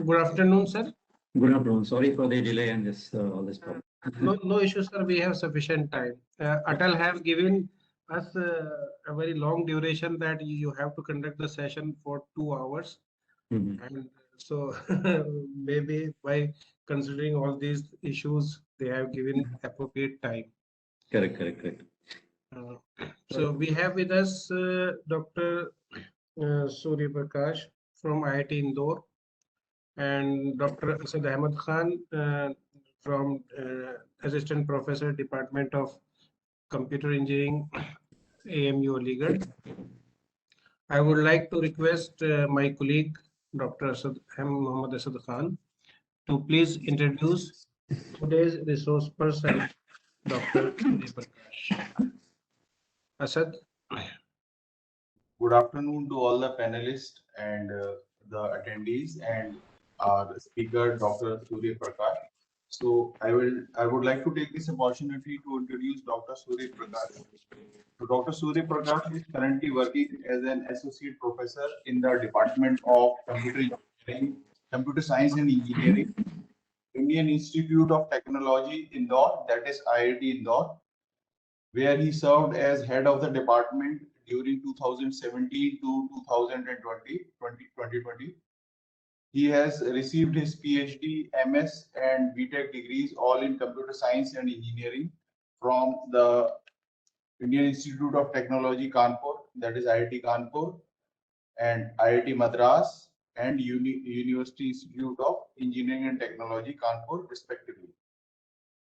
Good afternoon, sir. Good afternoon. Sorry for the delay and this all this problem. No issue, sir. We have sufficient time. Atal have given us a very long duration that you have to conduct the session for 2 hours, Mhm. and so maybe by considering all these issues, they have given appropriate time. Correct, correct, correct. Uh, so we have with us Dr. Surya Prakash from IIT Indore and Dr. Asad Ahmed Khan from Assistant Professor, Department of Computer Engineering, AMU Aligarh. I would like to request my colleague, Dr. Muhammad Asad Khan, to please introduce today's resource person, Dr. Surya Prakash. Asad. Good afternoon to all the panelists and the attendees and our speaker, Dr. Surya Prakash. So I would like to take this opportunity to introduce Dr. Surya Prakash. So Dr. Surya Prakash is currently working as an associate professor in the Department of Computer Engineering, Computer Science and Engineering, Indian Institute of Technology, Indore, that is IIT Indore, where he served as head of the department during 2017 to 2020. He has received his PhD, MS, and BTech degrees all in computer science and engineering from the Indian Institute of Technology, Kanpur, that is IIT Kanpur, and IIT Madras, and University Institute of Engineering and Technology, Kanpur, respectively.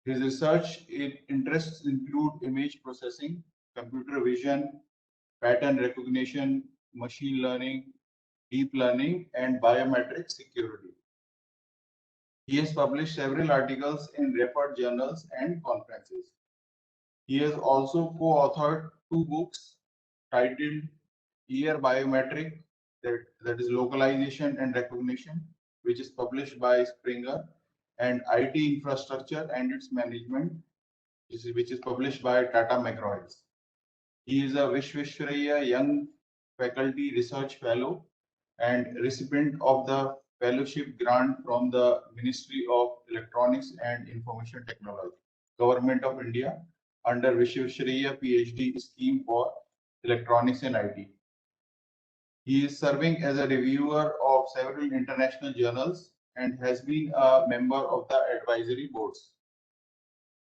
His research interests include image processing, computer vision, pattern recognition, machine learning, deep learning, and biometric security. He has published several articles in referred journals and conferences. He has also co-authored 2 books titled Ear Biometric, that is localization and recognition, which is published by Springer, and IT Infrastructure and its Management, which is published by Tata McGraw. He is a Vishwesvaraya Young Faculty Research Fellow and recipient of the fellowship grant from the Ministry of Electronics and Information Technology, Government of India, under Vishwesvaraya PhD scheme for electronics and IT. He is serving as a reviewer of several international journals and has been a member of the advisory boards,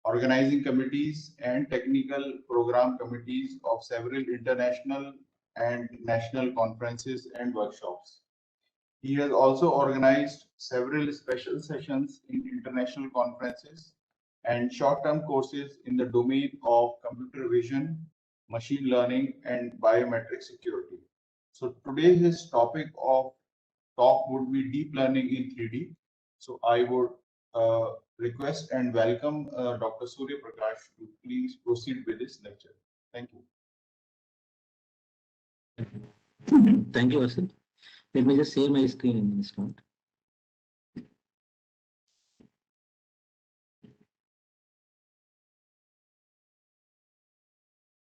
organizing committees and technical program committees of several international and national conferences and workshops. He has also organized several special sessions in international conferences and short-term courses in the domain of computer vision, machine learning, and biometric security. So today his topic of talk would be deep learning in 3D. So I would request and welcome Dr. Surya Prakash to please proceed with this lecture. Thank you. Thank you, Asad. Let me just share my screen in this moment.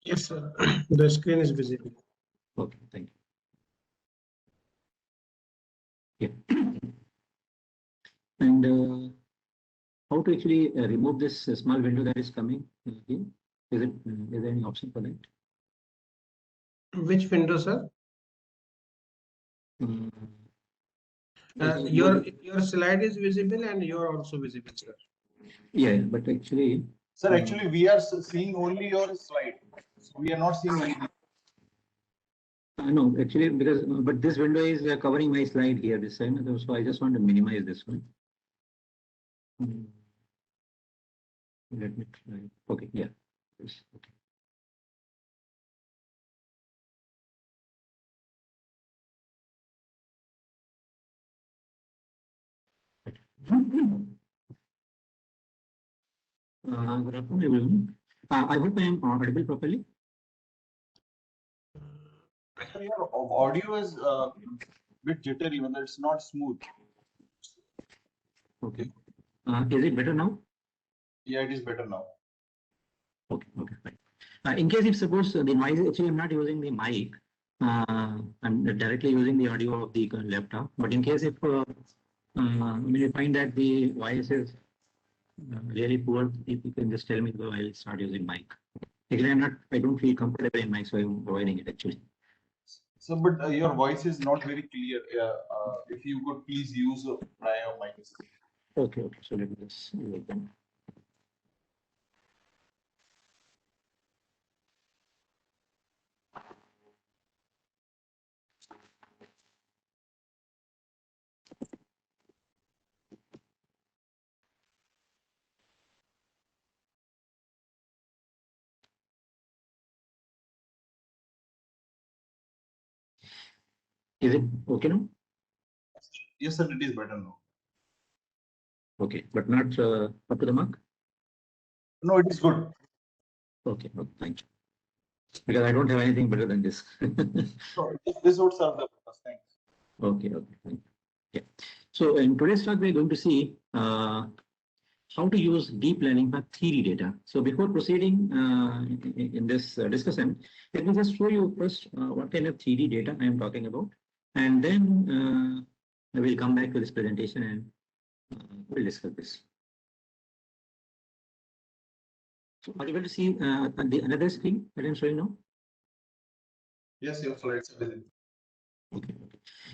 Yes, sir. The screen is visible. Okay, thank you. Yeah. And how to actually remove this small window that is coming in? Is there any option for that? Which window, sir? Mm. Your slide is visible and you are also visible, sir. Yeah, but actually. Sir, actually we are seeing only your slide. So we are not seeing anything. No, actually, because but this window is covering my slide here this side, so I just want to minimize this one. Let me try. Okay, yeah. Yes, okay. Good afternoon, everyone. I hope I am audible properly. Your audio is a bit jittery, but it's not smooth. Okay. Is it better now? Yeah, it is better now. Okay, okay, fine. In case if suppose the noise, actually I'm not using the mic, I'm directly using the audio of the laptop. But in case if when you find that the voice is really poor, if you can just tell me, so I'll start using mic. Actually, I don't feel comfortable in mic, so I'm avoiding it actually. So, but your voice is not very clear. If you could please use try your mic. Okay, so let me just use them. Is it okay now? Yes, sir, it is better now. Okay, but not up to the mark? No, it is good. Okay, thank you. Because I don't have anything better than this. So this would serve the purpose. Thanks. Okay, thank you. Yeah. So in today's talk, we're going to see how to use deep learning for 3D data. So before proceeding in this discussion, let me just show you first what kind of 3D data I am talking about. And then I will come back to this presentation and we'll discuss this. So are you able to see another screen that I'm showing now? Yes, your slides are visible. Okay.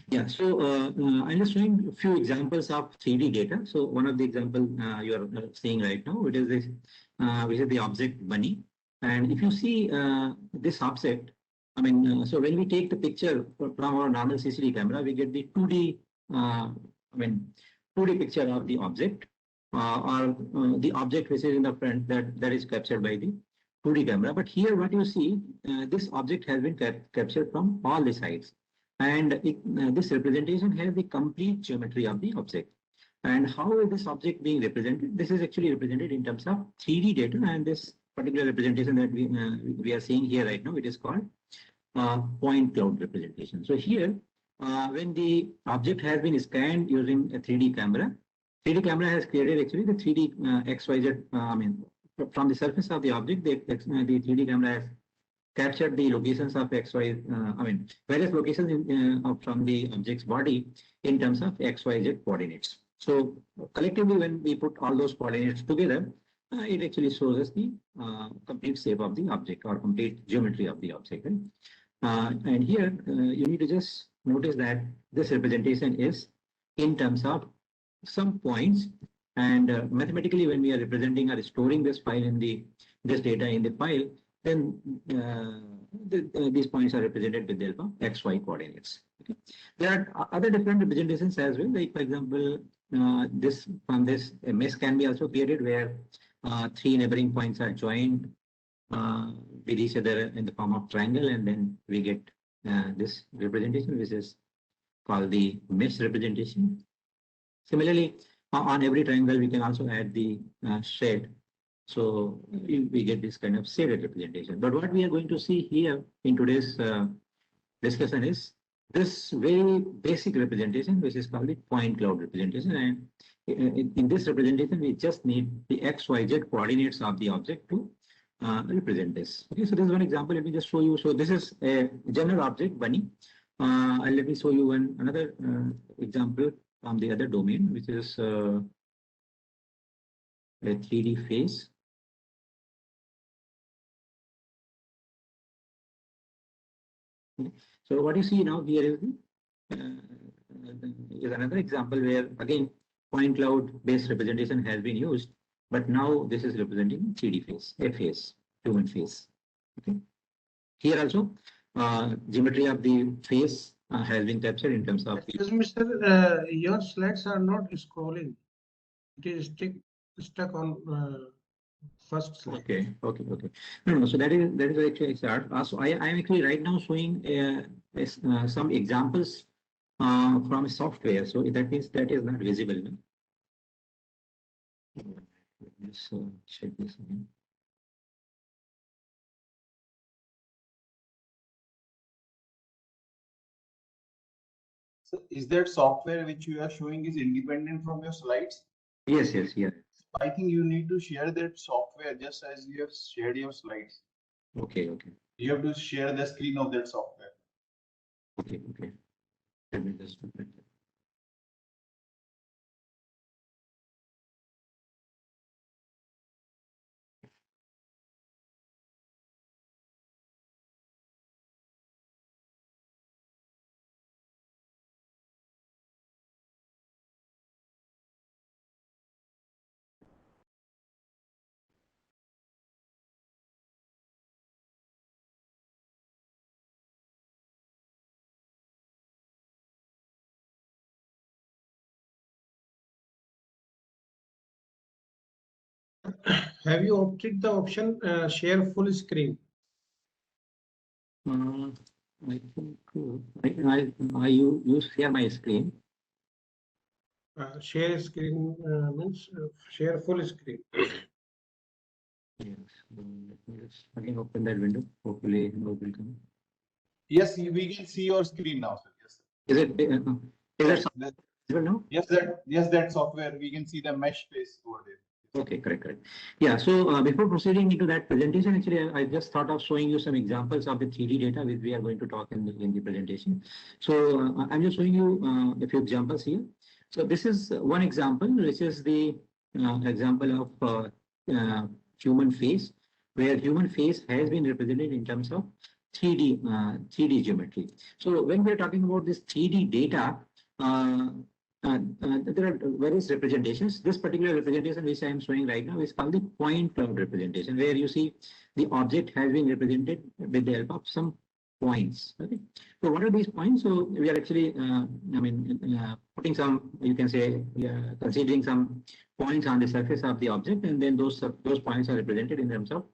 Yeah, so I'm just showing a few examples of 3D data. So one of the example you are seeing right now, it is this, which is the object bunny. And if you see this object, I mean, so when we take the picture from our normal CCD camera, we get the 2D, 2D picture of the object or the object which is in the front that is captured by the 2D camera. But here what you see, this object has been captured from all the sides. And this representation has the complete geometry of the object. And how is this object being represented? This is actually represented in terms of 3D data, and this particular representation that we are seeing here right now, it is called point cloud representation. So here, when the object has been scanned using a 3D camera, 3D camera has created actually the 3D XYZ, from the surface of the object, the 3D camera has captured the locations of XY, various locations from the object's body in terms of XYZ coordinates. So collectively, when we put all those coordinates together, it actually shows us the complete shape of the object or complete geometry of the object. Right? And here you need to just notice that this representation is in terms of some points, and mathematically when we are representing or storing this file in this data in the file, then these points are represented with the help of XY coordinates. Okay. There are other different representations as well. Like for example, this a mesh can be also created where 3 neighboring points are joined with each other in the form of triangle, and then we get this representation, which is called the mesh representation. Similarly, on every triangle, we can also add the shade. So we get this kind of shaded representation. But what we are going to see here in today's discussion is this very basic representation, which is called the point cloud representation. And in this representation, we just need the XYZ coordinates of the object to represent this. Okay, so this is one example. Let me just show you. So this is a general object, bunny. And let me show you another example from the other domain, which is a 3D face. So what you see now here is another example where again point cloud based representation has been used, but now this is representing 3D face, a face, human face. Okay. Here also geometry of the face has been captured in terms of. Excuse me, sir, your slides are not scrolling. It is stuck on first slide. Okay. No. So that is actually start. So I am actually right now showing some examples from software. So that means that is not visible. No? Let's check this again. So is that software which you are showing is independent from your slides? Yes. I think you need to share that software just as you have shared your slides. Okay. You have to share the screen of that software. Okay. Let me just do that. have you opted the option share full screen? I think I use share my screen. Share screen means share full screen. Yes. Let me just again open that window. Hopefully, it will come. Yes, we can see your screen now, sir. Yes, sir. Is it? Is it That- visible now? yes, that software, we can see the mesh space over there. Okay, correct. Yeah, so before proceeding into that presentation, actually, I just thought of showing you some examples of the 3D data which we are going to talk in the presentation. So I'm just showing you a few examples here. So this is one example, which is the example of human face, where human face has been represented in terms of 3D geometry. So when we are talking about this 3D data, there are various representations. This particular representation which I am showing right now is called the point cloud representation, where you see the object has been represented with the help of some points. Okay. So what are these points? So we are actually, putting some, you can say, considering some points on the surface of the object, and then those points are represented in terms of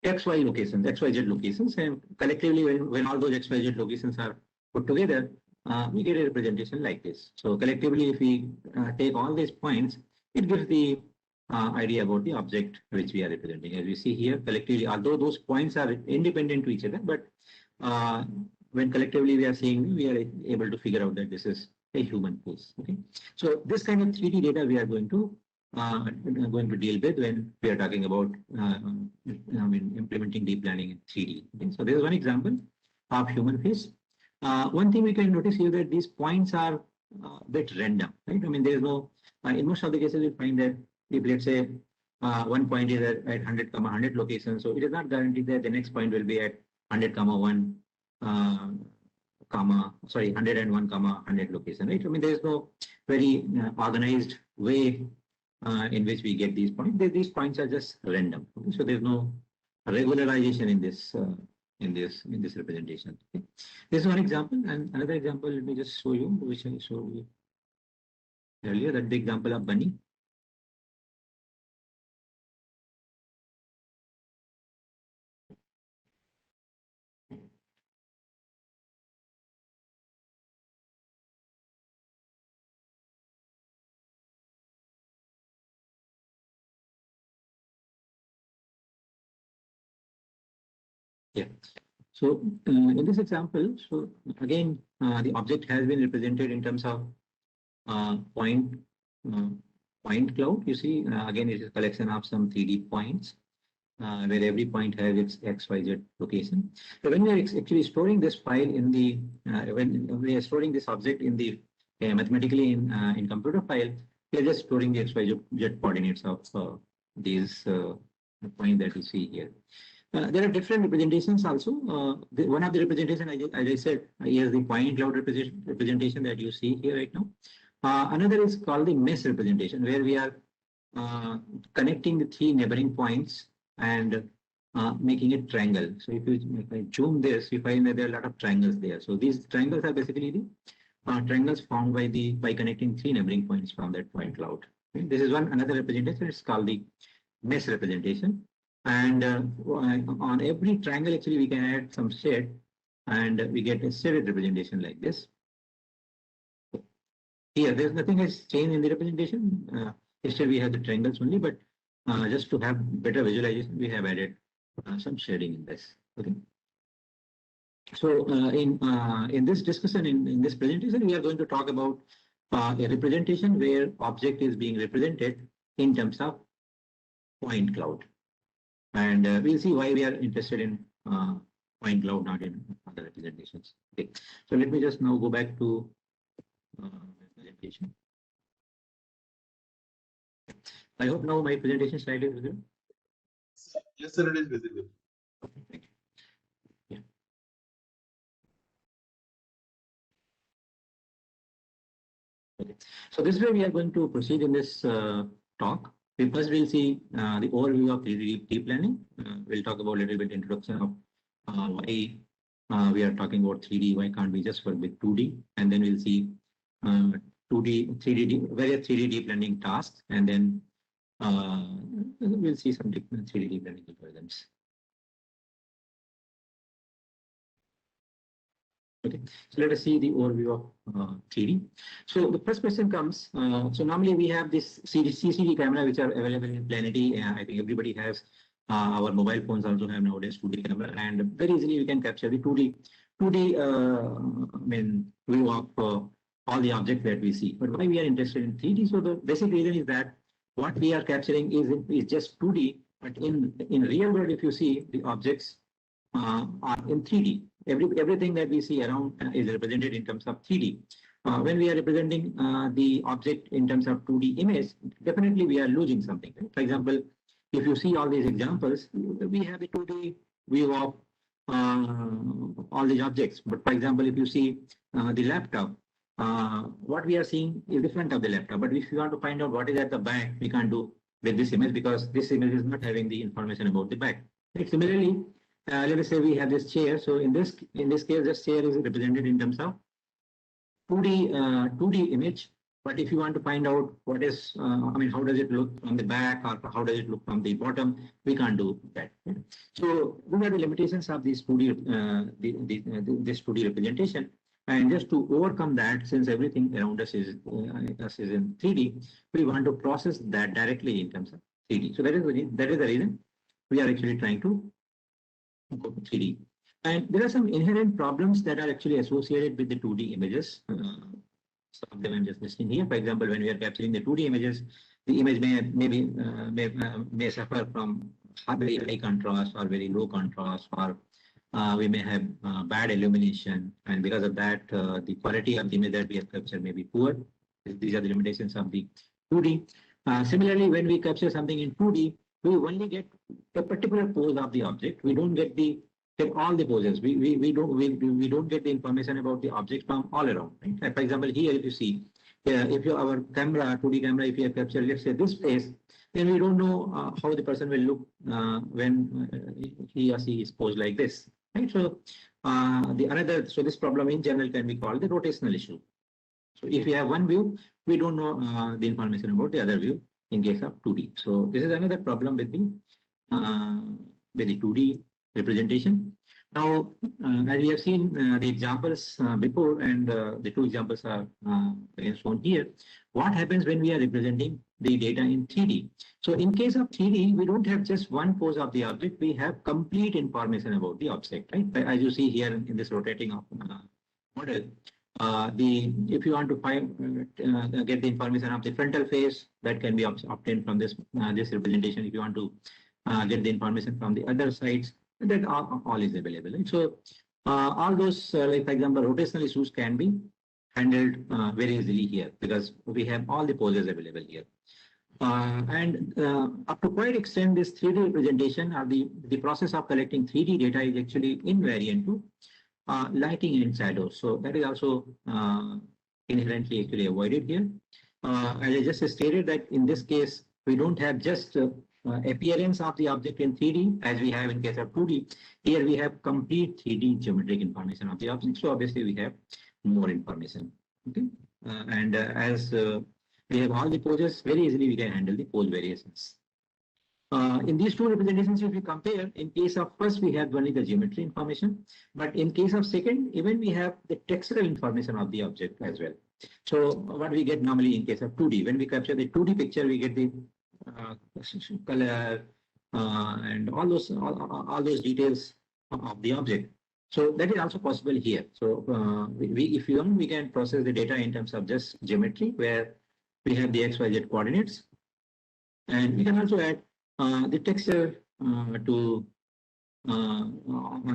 XY locations, XYZ locations, and collectively when all those XYZ locations are put together, we get a representation like this. So collectively, if we take all these points, it gives the idea about the object which we are representing. As we see here, collectively, although those points are independent to each other, but when collectively we are seeing, we are able to figure out that this is a human face. Okay, so this kind of 3D data we are going to deal with when we are talking about implementing deep learning in 3D. Okay, so this is one example of human face. One thing we can notice here that these points are a bit random, right? I mean, there is no, in most of the cases, we find that if let's say one point is at 100, 100 locations, so it is not guaranteed that the next point will be at 100, 1, 101, 100 location, right? I mean, there is no very organized way in which we get these points. These points are just random. Okay? So there's no regularization in this representation. Okay? This is one example, and another example. Let me just show you, which I showed you earlier. That the example of bunny. Yeah. So in this example, so again, the object has been represented in terms of point cloud. You see, again, it is a collection of some 3D points where every point has its XYZ location. So when we are actually storing this file in the, when we are storing this object in the mathematically in computer file, we are just storing the XYZ coordinates of these points that you see here. There are different representations also. One of the representation, as I said, is the point cloud representation that you see here right now. Another is called the mesh representation, where we are connecting the 3 neighboring points and making a triangle. So if I zoom this, you find that there are a lot of triangles there. So these triangles are basically the triangles formed by connecting 3 neighboring points from that point cloud. Okay? This is another representation. It's called the mesh representation. And on every triangle, actually, we can add some shade, and we get a shaded representation like this. Here, there's nothing has changed in the representation. Instead, we have the triangles only, but just to have better visualization, we have added some shading in this. Okay. So in this discussion, in this presentation, we are going to talk about a representation where object is being represented in terms of point cloud. And we'll see why we are interested in point cloud, not in other representations. Okay. So let me just now go back to presentation. I hope now my presentation slide is visible. Yes, sir, it is visible. Okay, thank you. Yeah. Okay. So this way we are going to proceed in this talk. First, we'll see the overview of deep learning. We'll talk about a little bit introduction of why we are talking about 3D. Why can't we just work with 2D? And then we'll see 2D, 3D, various 3D deep learning tasks, and then We'll see some different 3D deep learning algorithms. Okay, so let us see the overview of 3D. So the first question comes, so normally we have this CCD camera which are available in Planety. I think everybody has, our mobile phones also have nowadays 2D camera, and very easily we can capture the 2D view of all the objects that we see. But why we are interested in 3D? So the basic reason is that what we are capturing is just 2D, but in real world, if you see, the objects are in 3D. Everything that we see around is represented in terms of 3D. When we are representing the object in terms of 2D image, definitely we are losing something. Right? For example, if you see all these examples, we have the 2D view of all these objects. But for example, if you see the laptop, what we are seeing is the front of the laptop. But if you want to find out what is at the back, we can't do with this image because this image is not having the information about the back. Right? Similarly, let us say we have this chair. So in this case, this chair is represented in terms of 2D image. But if you want to find out what is, how does it look from the back or how does it look from the bottom, we can't do that. Right? So these are the limitations of this 2D, this 2D representation. And just to overcome that, since everything around us is in 3D, we want to process that directly in terms of 3D. So that is the reason we are actually trying to go to 3D. And there are some inherent problems that are actually associated with the 2D images. Some of them I'm just listing here. For example, when we are capturing the 2D images, the image may suffer from very high contrast or very low contrast, or we may have bad illumination, and because of that, the quality of the image that we have captured may be poor. These are the limitations of the 2D. Similarly, when we capture something in 2D, we only get a particular pose of the object. We don't get all the poses. We don't get the information about the object from all around. Right? For example, here if you see, if our camera, 2D camera, if you have captured, let's say this face, then we don't know how the person will look when he or she is posed like this. Right? So so this problem in general can be called the rotational issue. So if you have one view, we don't know the information about the other view in case of 2D. So this is another problem with the 2D representation. Now, as we have seen the examples before, and the two examples are shown here, what happens when we are representing the data in 3D? So in case of 3D, we don't have just one pose of the object, we have complete information about the object, right? As you see here in this rotating model, if you want to get the information of the frontal face, that can be obtained from this representation. If you want to get the information from the other sides, that all is available. Right? So all those, like for example, rotational issues can be handled very easily here because we have all the poses available here. And up to quite extent, this 3D representation or the process of collecting 3D data is actually invariant to lighting and shadows. So that is also inherently actually avoided here. As I just stated that in this case, we don't have just appearance of the object in 3D as we have in case of 2D. Here we have complete 3D geometric information of the object. So obviously we have more information. Okay, as we have all the poses, very easily we can handle the pose variations. In these two representations, if we compare, in case of first, we have only the geometry information, but in case of second, even we have the textural information of the object as well. So what we get normally in case of 2D, when we capture the 2D picture, we get the color and all those details of the object. So that is also possible here. So if you want, we can process the data in terms of just geometry, where we have the XYZ coordinates, and we can also add the texture on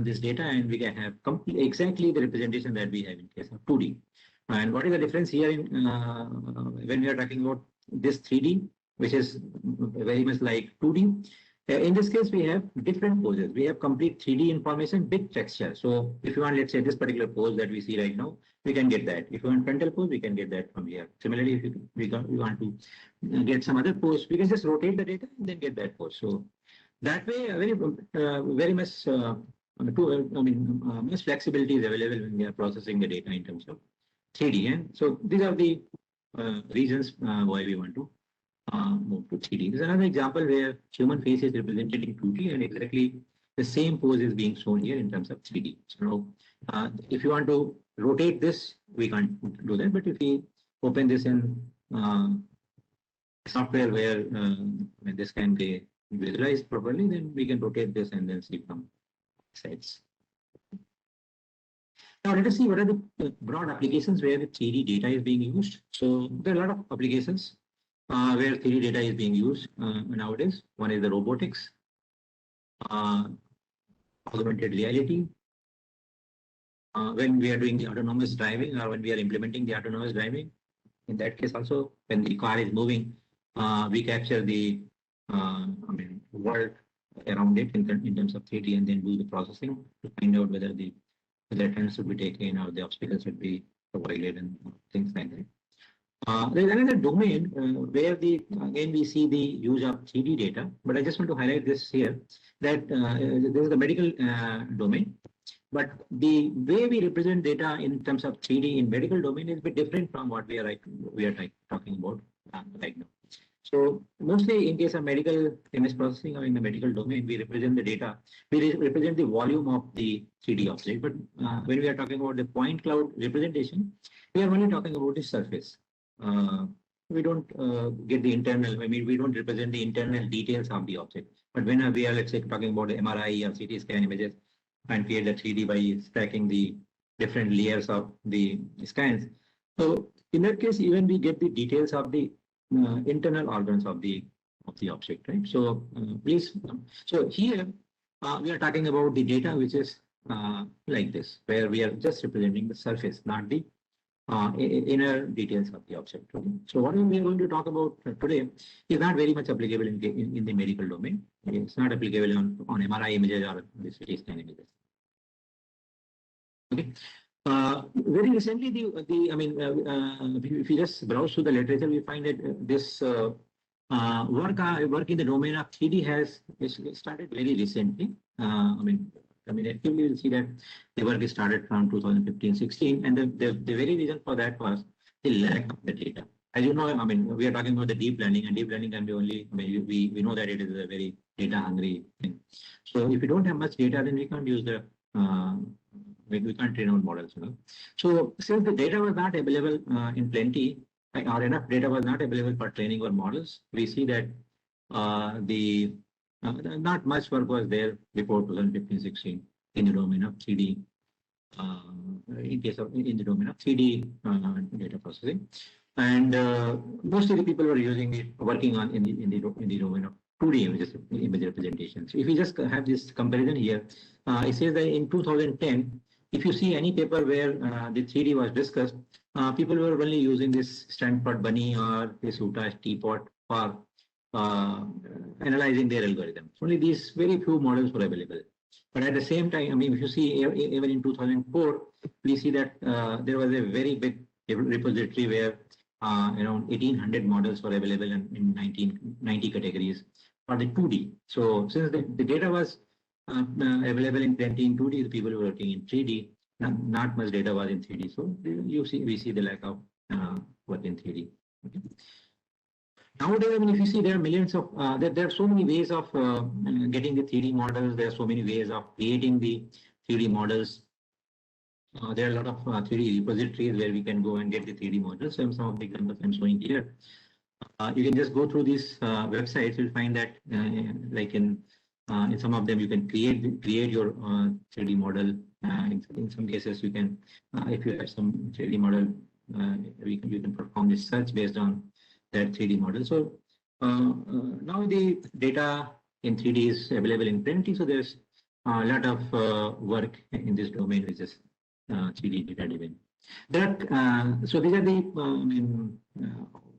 this data, and we can have exactly the representation that we have in case of 2D. And what is the difference here in when we are talking about this 3D, which is very much like 2D? In this case, we have different poses. We have complete 3D information with texture. So if you want, let's say, this particular pose that we see right now, we can get that. If you want frontal pose, we can get that from here. Similarly, if we want to get some other pose, we can just rotate the data and then get that pose. So that way, very much, much flexibility is available when we are processing the data in terms of 3D. And so these are the reasons why we want to move to 3D. This is another example where human face is represented in 2D and exactly the same pose is being shown here in terms of 3D. So if you want to rotate this, we can't do that. But if we open this in software where when this can be visualized properly, then we can rotate this and then see from sides. Now let us see what are the broad applications where the 3D data is being used. So there are a lot of applications where 3D data is being used nowadays. One is the robotics, augmented reality. When we are doing the autonomous driving or when we are implementing the autonomous driving, in that case also, when the car is moving, we capture the world around it in terms of 3D and then do the processing to find out whether the turns should be taken or the obstacles should be avoided and things like that. There is another domain where again we see the use of 3D data, but I just want to highlight this here that this is the medical domain. But the way we represent data in terms of 3D in medical domain is a bit different from what we are talking about right now. So mostly in case of medical image processing or in the medical domain, we represent the data, we represent the volume of the 3D object. But when we are talking about the point cloud representation, we are only talking about the surface. We don't get the internal, we don't represent the internal details of the object. But when we are, let's say, talking about the MRI or CT scan images and create the 3D by stacking the different layers of the scans. So in that case, even we get the details of the internal organs of the object, right? So please, so here we are talking about the data which is like this, where we are just representing the surface, not the inner details of the object. Okay? So what we are going to talk about today is not very much applicable in the medical domain. It's not applicable on MRI images or the CT scan images. Okay. Very recently, if you just browse through the literature, we find that this work in the domain of 3D has started very recently. Actively you'll see that the work is started from 2015-16, and the very reason for that was the lack of the data. As you know, we are talking about the deep learning, and deep learning can be only, we know that it is a very data hungry thing. So if you don't have much data, then we can't use the we can't train our models. So since the data was not available in plenty, or enough data was not available for training our models, we see that not much work was there before 2015-16 in the domain of 3D. In the domain of 3D data processing, and mostly the people were using it, working on in the domain of 2D image representations. If we just have this comparison here, it says that in 2010, if you see any paper where the 3D was discussed, people were only using this Stanford Bunny or this Utah teapot for analyzing their algorithms. Only these very few models were available. But at the same time, if you see even in 2004, we see that there was a very big repository where around 1,800 models were available in 90 categories for the 2D. So since the data was available in plenty in 2D, the people were working in 3D. Not much data was in 3D. So we see the lack of work in 3D. Okay. Nowadays, if you see, there are millions of, there are so many ways of getting the 3D models. There are so many ways of creating the 3D models. There are a lot of 3D repositories where we can go and get the 3D models. And some of the examples I'm showing here. You can just go through these websites. You'll find that, like in some of them, you can create your 3D model. In some cases, you can, if you have some 3D model, you can perform this search based on that 3D model. So now the data in 3D is available in plenty. So there's a lot of work in this domain, which is 3D data driven. So these are the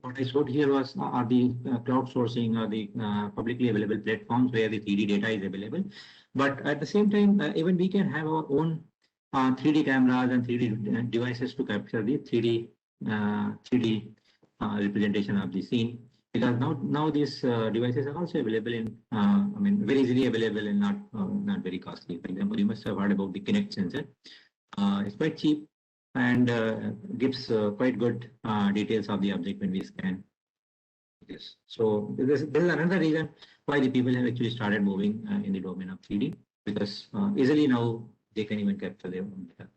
what I showed here are the crowdsourcing or the publicly available platforms where the 3D data is available. But at the same time, even we can have our own 3D cameras and 3D devices to capture the 3D representation of the scene, because now these devices are also available in very easily available and not very costly. For example, you must have heard about the Kinect sensor. It's quite cheap and gives quite good details of the object when we scan. Yes. So this is another reason why the people have actually started moving in the domain of 3D, because easily now they can even capture their own data.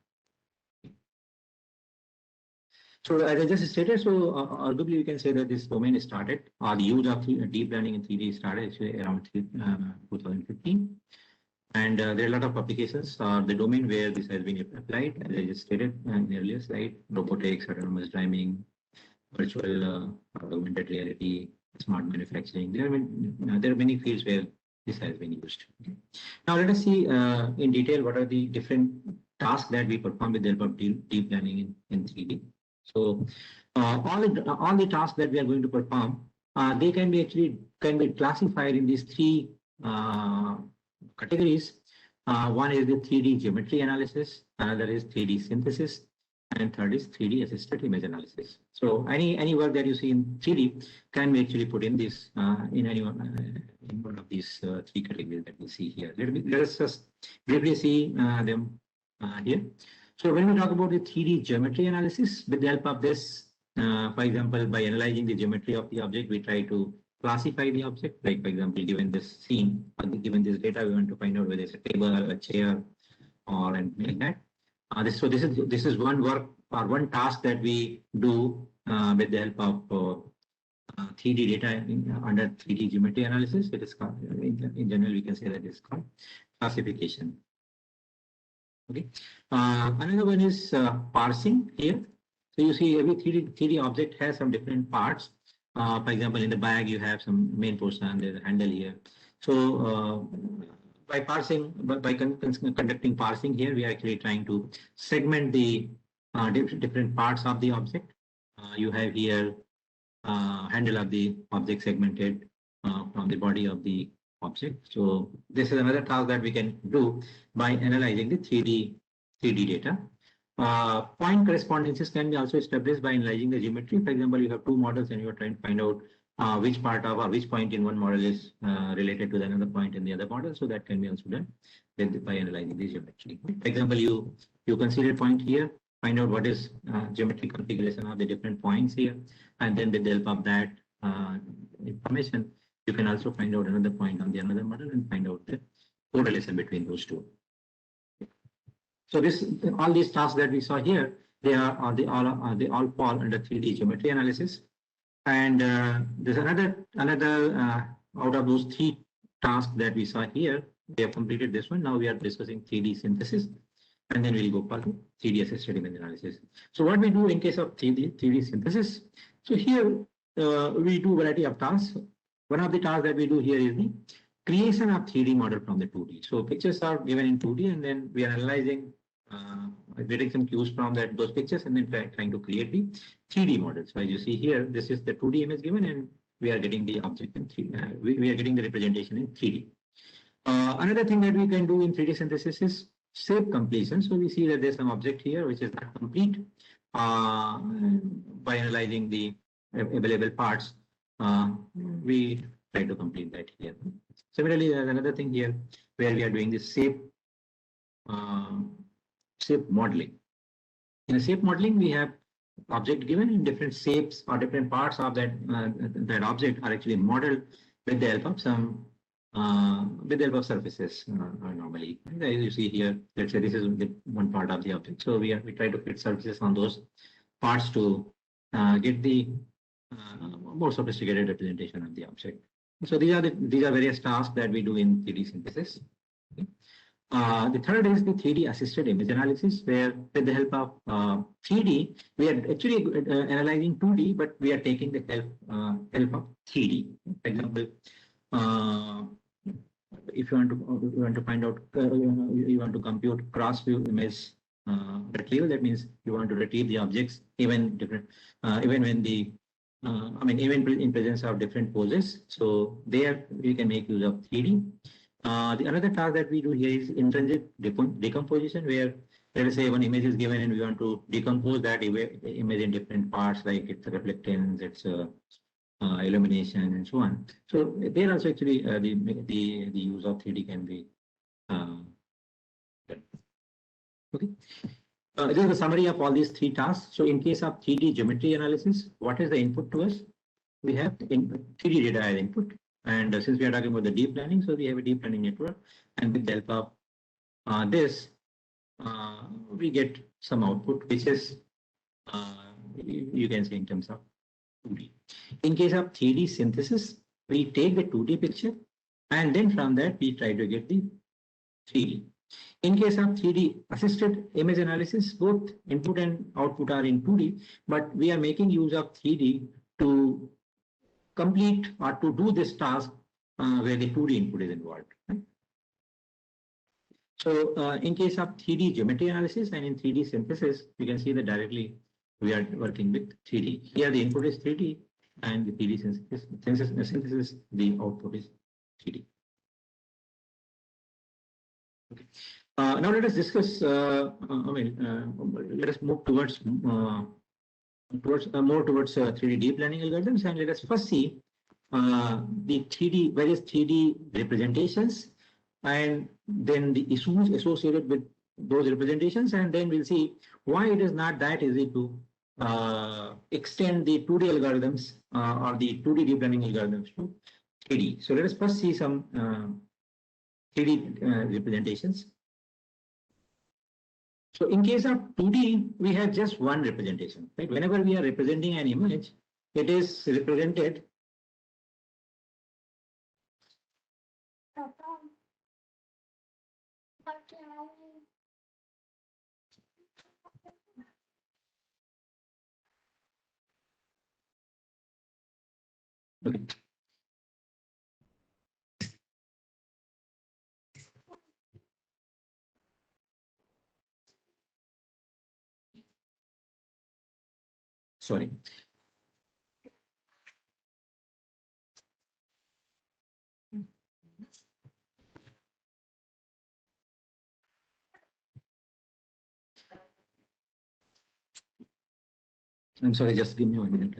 So as I just stated, so arguably we can say that this domain started, or the use of deep learning in 3D started actually around 2015. And there are a lot of applications. The domain where this has been applied, as I just stated in the earlier slide, robotics, autonomous driving, virtual augmented reality, smart manufacturing. There are many fields where this has been used. Okay. Now let us see in detail what are the different tasks that we perform with the help of deep learning in 3D. So all the tasks that we are going to perform, they can be classified in these three categories. One is the 3D geometry analysis, another is 3D synthesis, and third is 3D assisted image analysis. So any work that you see in 3D can be actually put in this in one of these three categories that we see here. Let us just briefly see them here. So when we talk about the 3D geometry analysis, with the help of this, for example, by analyzing the geometry of the object, we try to classify the object. Like for example, given this scene, or given this data, we want to find out whether it's a table, a chair, or anything like that. This is one work or one task that we do with the help of 3D data under 3D geometry analysis. It is called, in general, we can say that it's called classification. Okay. Another one is parsing here. So you see every 3D object has some different parts. For example, in the bag, you have some main portion, there's a handle here. So by parsing, by conducting parsing here, we are actually trying to segment the different parts of the object. You have here handle of the object segmented from the body of the object. So this is another task that we can do by analyzing the 3D data. Point correspondences can be also established by analyzing the geometry. For example, you have two models and you are trying to find out which part of or which point in one model is related to another point in the other model. So that can be also done by analyzing the geometry. For example, you consider a point here, find out what is geometric configuration of the different points here, and then with the help of that information, you can also find out another point on the another model and find out the correlation between those two. So all these tasks that we saw here, they all fall under 3D geometry analysis. And there's another out of those three tasks that we saw here, we have completed this one. Now we are discussing 3D synthesis, and then we'll go for the 3D assisted image analysis. So what we do in case of 3D synthesis, so here we do variety of tasks. One of the tasks that we do here is the creation of 3D model from the 2D. So pictures are given in 2D, and then we are analyzing, getting some cues from those pictures, and then trying to create the 3D model. So as you see here, this is the 2D image given, and we are getting the object in 3D. We are getting the representation in 3D. Another thing that we can do in 3D synthesis is shape completion. So we see that there's some object here which is not complete. By analyzing the available parts, we try to complete that here. Similarly, there's another thing here where we are doing this shape modeling. In a shape modeling, we have object given in different shapes or different parts of that object are actually modeled with the help of some surfaces normally. As you see here, let's say this is the one part of the object. So we try to fit surfaces on those parts to get the more sophisticated representation of the object. So these are various tasks that we do in 3D synthesis. Okay. The third is the 3D assisted image analysis, where with the help of 3D, we are actually analyzing 2D, but we are taking the help of 3D. For example, if you want to find out, you want to compute cross view image retrieval, that means you want to retrieve the objects even when the even in presence of different poses. So there we can make use of 3D. The another task that we do here is intrinsic decomposition, where let us say one image is given and we want to decompose that image in different parts, like its reflectance, its illumination, and so on. So there also actually the use of 3D can be done. Okay. This is the summary of all these three tasks. So in case of 3D geometry analysis, what is the input to us? we have in 3D data as input. And since we are talking about the deep learning, so we have a deep learning network, and with the help of this, we get some output, which is you can say in terms of 2D. In case of 3D synthesis, we take the 2D picture, and then from that we try to get the 3D. In case of 3D assisted image analysis, both input and output are in 2D, but we are making use of 3D to complete or to do this task where the 2D input is involved. Right? So in case of 3D geometry analysis and in 3D synthesis, you can see that directly we are working with 3D. Here the input is 3D and the 3D synthesis, the output is 3D. Okay. Now let us discuss. Let us move towards more towards 3D deep learning algorithms, and let us first see the various 3D representations, and then the issues associated with those representations, and then we'll see why it is not that easy to extend the 2D algorithms or the 2D deep learning algorithms to 3D. So let us first see some 3D representations. So in case of 2D, we have just one representation, right? Whenever we are representing an image, it is represented okay. Sorry. I'm sorry, just give me 1 minute.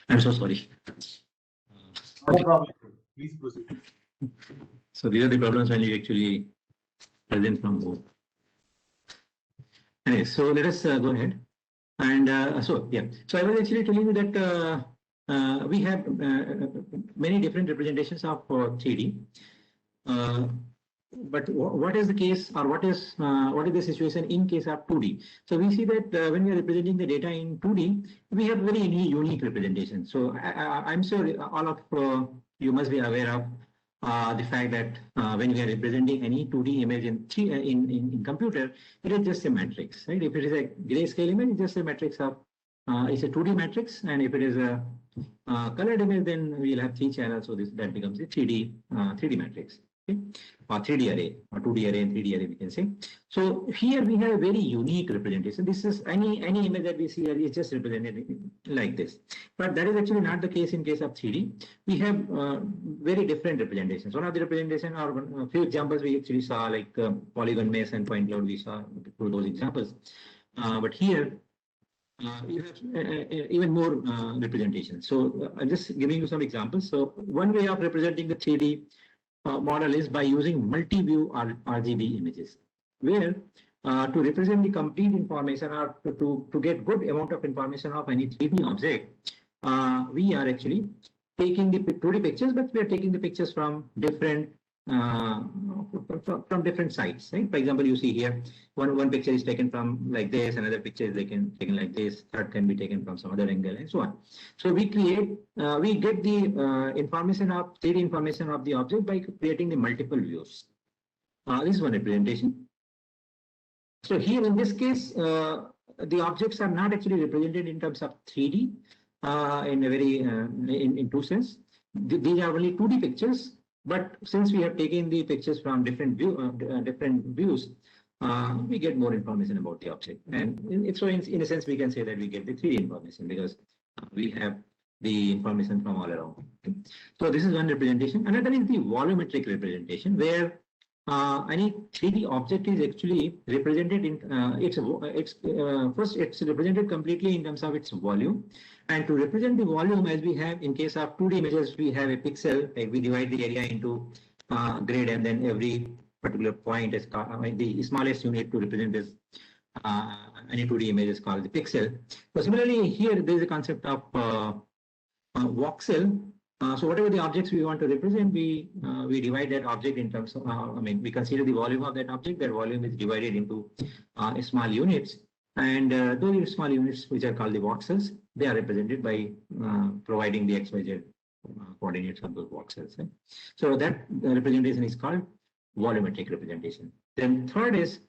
I'm so sorry. No problem. Please proceed. So these are the problems when you actually present from home. Anyway, so let us go ahead. And so I was actually telling you that we have many different representations of 3D. But what is the case, or what is the situation in case of 2D? So we see that when we are representing the data in 2D, we have very unique representation. So I'm sure all of you must be aware of the fact that when we are representing any 2D image in computer, it is just a matrix, right? If it is a grayscale image, it's just a matrix of it's a 2D matrix, and if it is a colored image, then we'll have 3 channels. So that becomes a 3D matrix. Okay? Or 3D array, or 2D array and 3D array, we can say. So here we have a very unique representation. This is any image that we see here is just represented like this. But that is actually not the case in case of 3D. We have very different representations. One of the representation, or a few examples we actually saw, like polygon mesh and point cloud, we saw through those examples. But here you have even more representation. So I'm just giving you some examples. So one way of representing the 3D model is by using multi-view RGB images, where to represent the complete information, or to get good amount of information of any 3D object, we are actually taking the 2D pictures, but we are taking the pictures from different from different sides, right? For example, you see here, one picture is taken from like this, another picture is taken like this, third can be taken from some other angle, and so on. So we get the information of 3D information of the object by creating the multiple views. This is one representation. So here in this case, the objects are not actually represented in terms of 3D in a very in two sense. These are only 2D pictures. But since we have taken the pictures from different views, we get more information about the object. And so in a sense, we can say that we get the 3D information because we have the information from all around. Okay. So this is one representation. Another is the volumetric representation, where any 3D object is actually represented in first it's represented completely in terms of its volume. And to represent the volume, as we have in case of 2D images, we have a pixel, like we divide the area into grid, and then every particular point is called, the smallest unit to represent this any 2D image is called the pixel. So similarly, here there is a concept of voxel. So whatever the objects we want to represent, we divide that object in terms of, we consider the volume of that object. That volume is divided into small units. And those small units, which are called the voxels, they are represented by providing the XYZ coordinates of those voxels. Right? So that representation is called volumetric representation. Then third is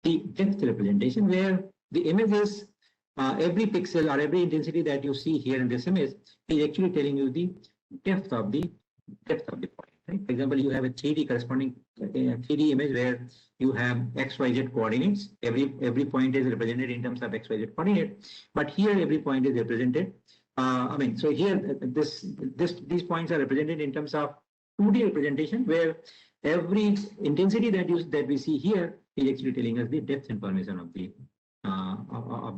the depth representation, where the images, every pixel or every intensity that you see here in this image is actually telling you the depth of the point. Right? For example, you have a 3D corresponding 3D image where you have XYZ coordinates. Every point is represented in terms of XYZ coordinate, but here every point is represented. So here these points are represented in terms of 2D representation, where every intensity that we see here is actually telling us the depth information of the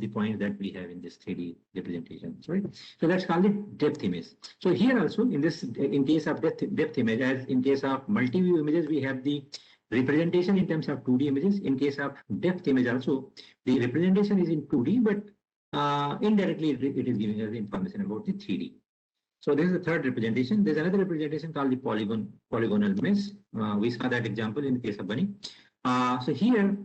points that we have in this 3D representation. Right? So that's called the depth image. So here also in case of depth image, as in case of multi-view images, we have the representation in terms of 2D images. In case of depth image also, the representation is in 2D, but indirectly it is giving us the information about the 3D. So this is the third representation. There's another representation called the polygonal image. We saw that example in the case of bunny. So here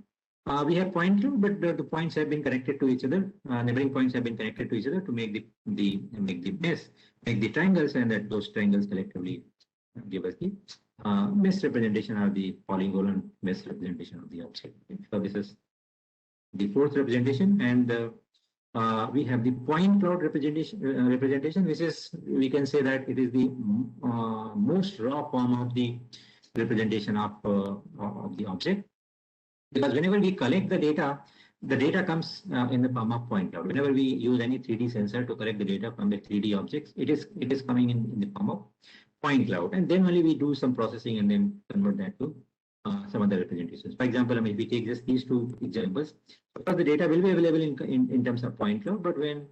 we have point cloud, but the points have been connected to each other. Neighboring points have been connected to each other to make the mesh, make the triangles, and that those triangles collectively give us the mesh representation or the polygonal mesh representation of the object. Okay. So this is the fourth representation, and we have the point cloud representation, which is, we can say that it is the most raw form of the representation of the object. Because whenever we collect the data comes in the form of point cloud. Whenever we use any 3D sensor to collect the data from the 3D objects, it is coming in the form of point cloud, and then only we do some processing and then convert that to some other representations. For example, if we take just these two examples, because the data will be available in terms of point cloud, but when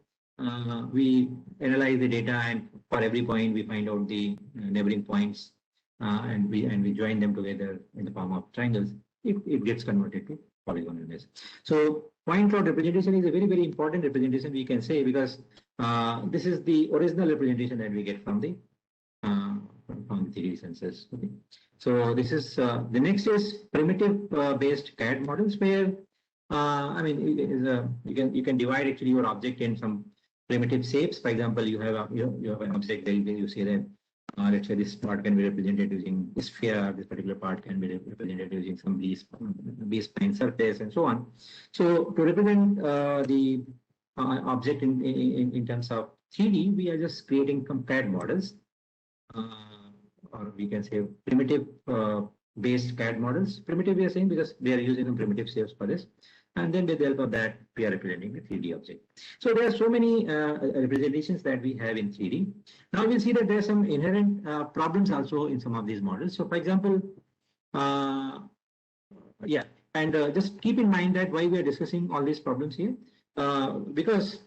we analyze the data and for every point we find out the neighboring points and we join them together in the form of triangles, it gets converted to polygonal image. So point cloud representation is a very, very important representation, we can say, because this is the original representation that we get from the 3D sensors. Okay. So this is the next is primitive based CAD models, where you can divide actually your object in some primitive shapes. For example, you have an object there, you say that let's say this part can be represented using a sphere, this particular part can be represented using some B-spline surface, and so on. So to represent the object in terms of 3D, we are just creating some CAD models, or we can say primitive based CAD models. Primitive we are saying because we are using some primitive shapes for this. And then with the help of that, we are representing the 3D object. So there are so many representations that we have in 3D. Now we'll see that there are some inherent problems also in some of these models. So for example, just keep in mind that why we are discussing all these problems here, because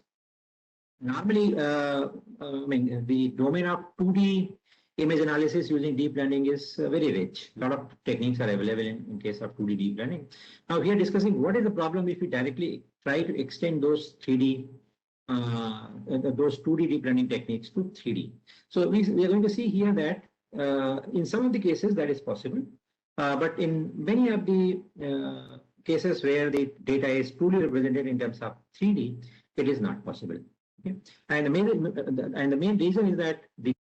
normally, the domain of 2D image analysis using deep learning is very rich. A lot of techniques are available in case of 2D deep learning. Now we are discussing what is the problem if we directly try to extend those 2D deep learning techniques to 3D. So we are going to see here that in some of the cases that is possible, but in many of the cases where the data is truly represented in terms of 3D, it is not possible. Okay? And the main reason is that the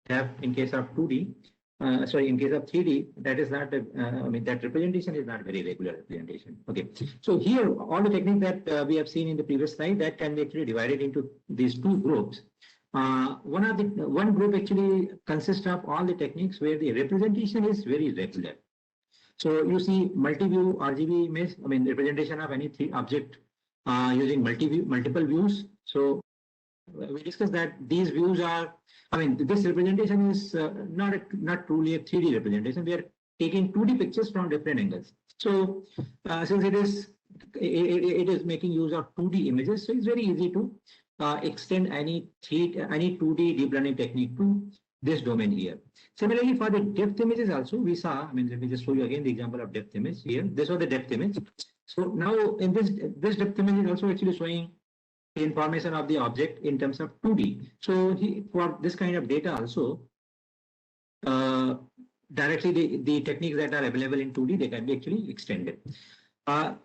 have in case of 2D, in case of 3D, that is not, that representation is not very regular representation. Okay, so here all the techniques that we have seen in the previous slide, that can be actually divided into these two groups. One group actually consists of all the techniques where the representation is very regular. So you see multi-view RGB image, representation of any object using multiple views. So we discussed that these views are, this representation is not truly a 3D representation. We are taking 2D pictures from different angles. So since it is making use of 2D images, so it's very easy to extend any 2D deep learning technique to this domain here. Similarly, for the depth images also, we saw, let me just show you again the example of depth image here. This was the depth image. So now in this depth image is also actually showing information of the object in terms of 2D. So for this kind of data also, directly the techniques that are available in 2D, they can be actually extended. So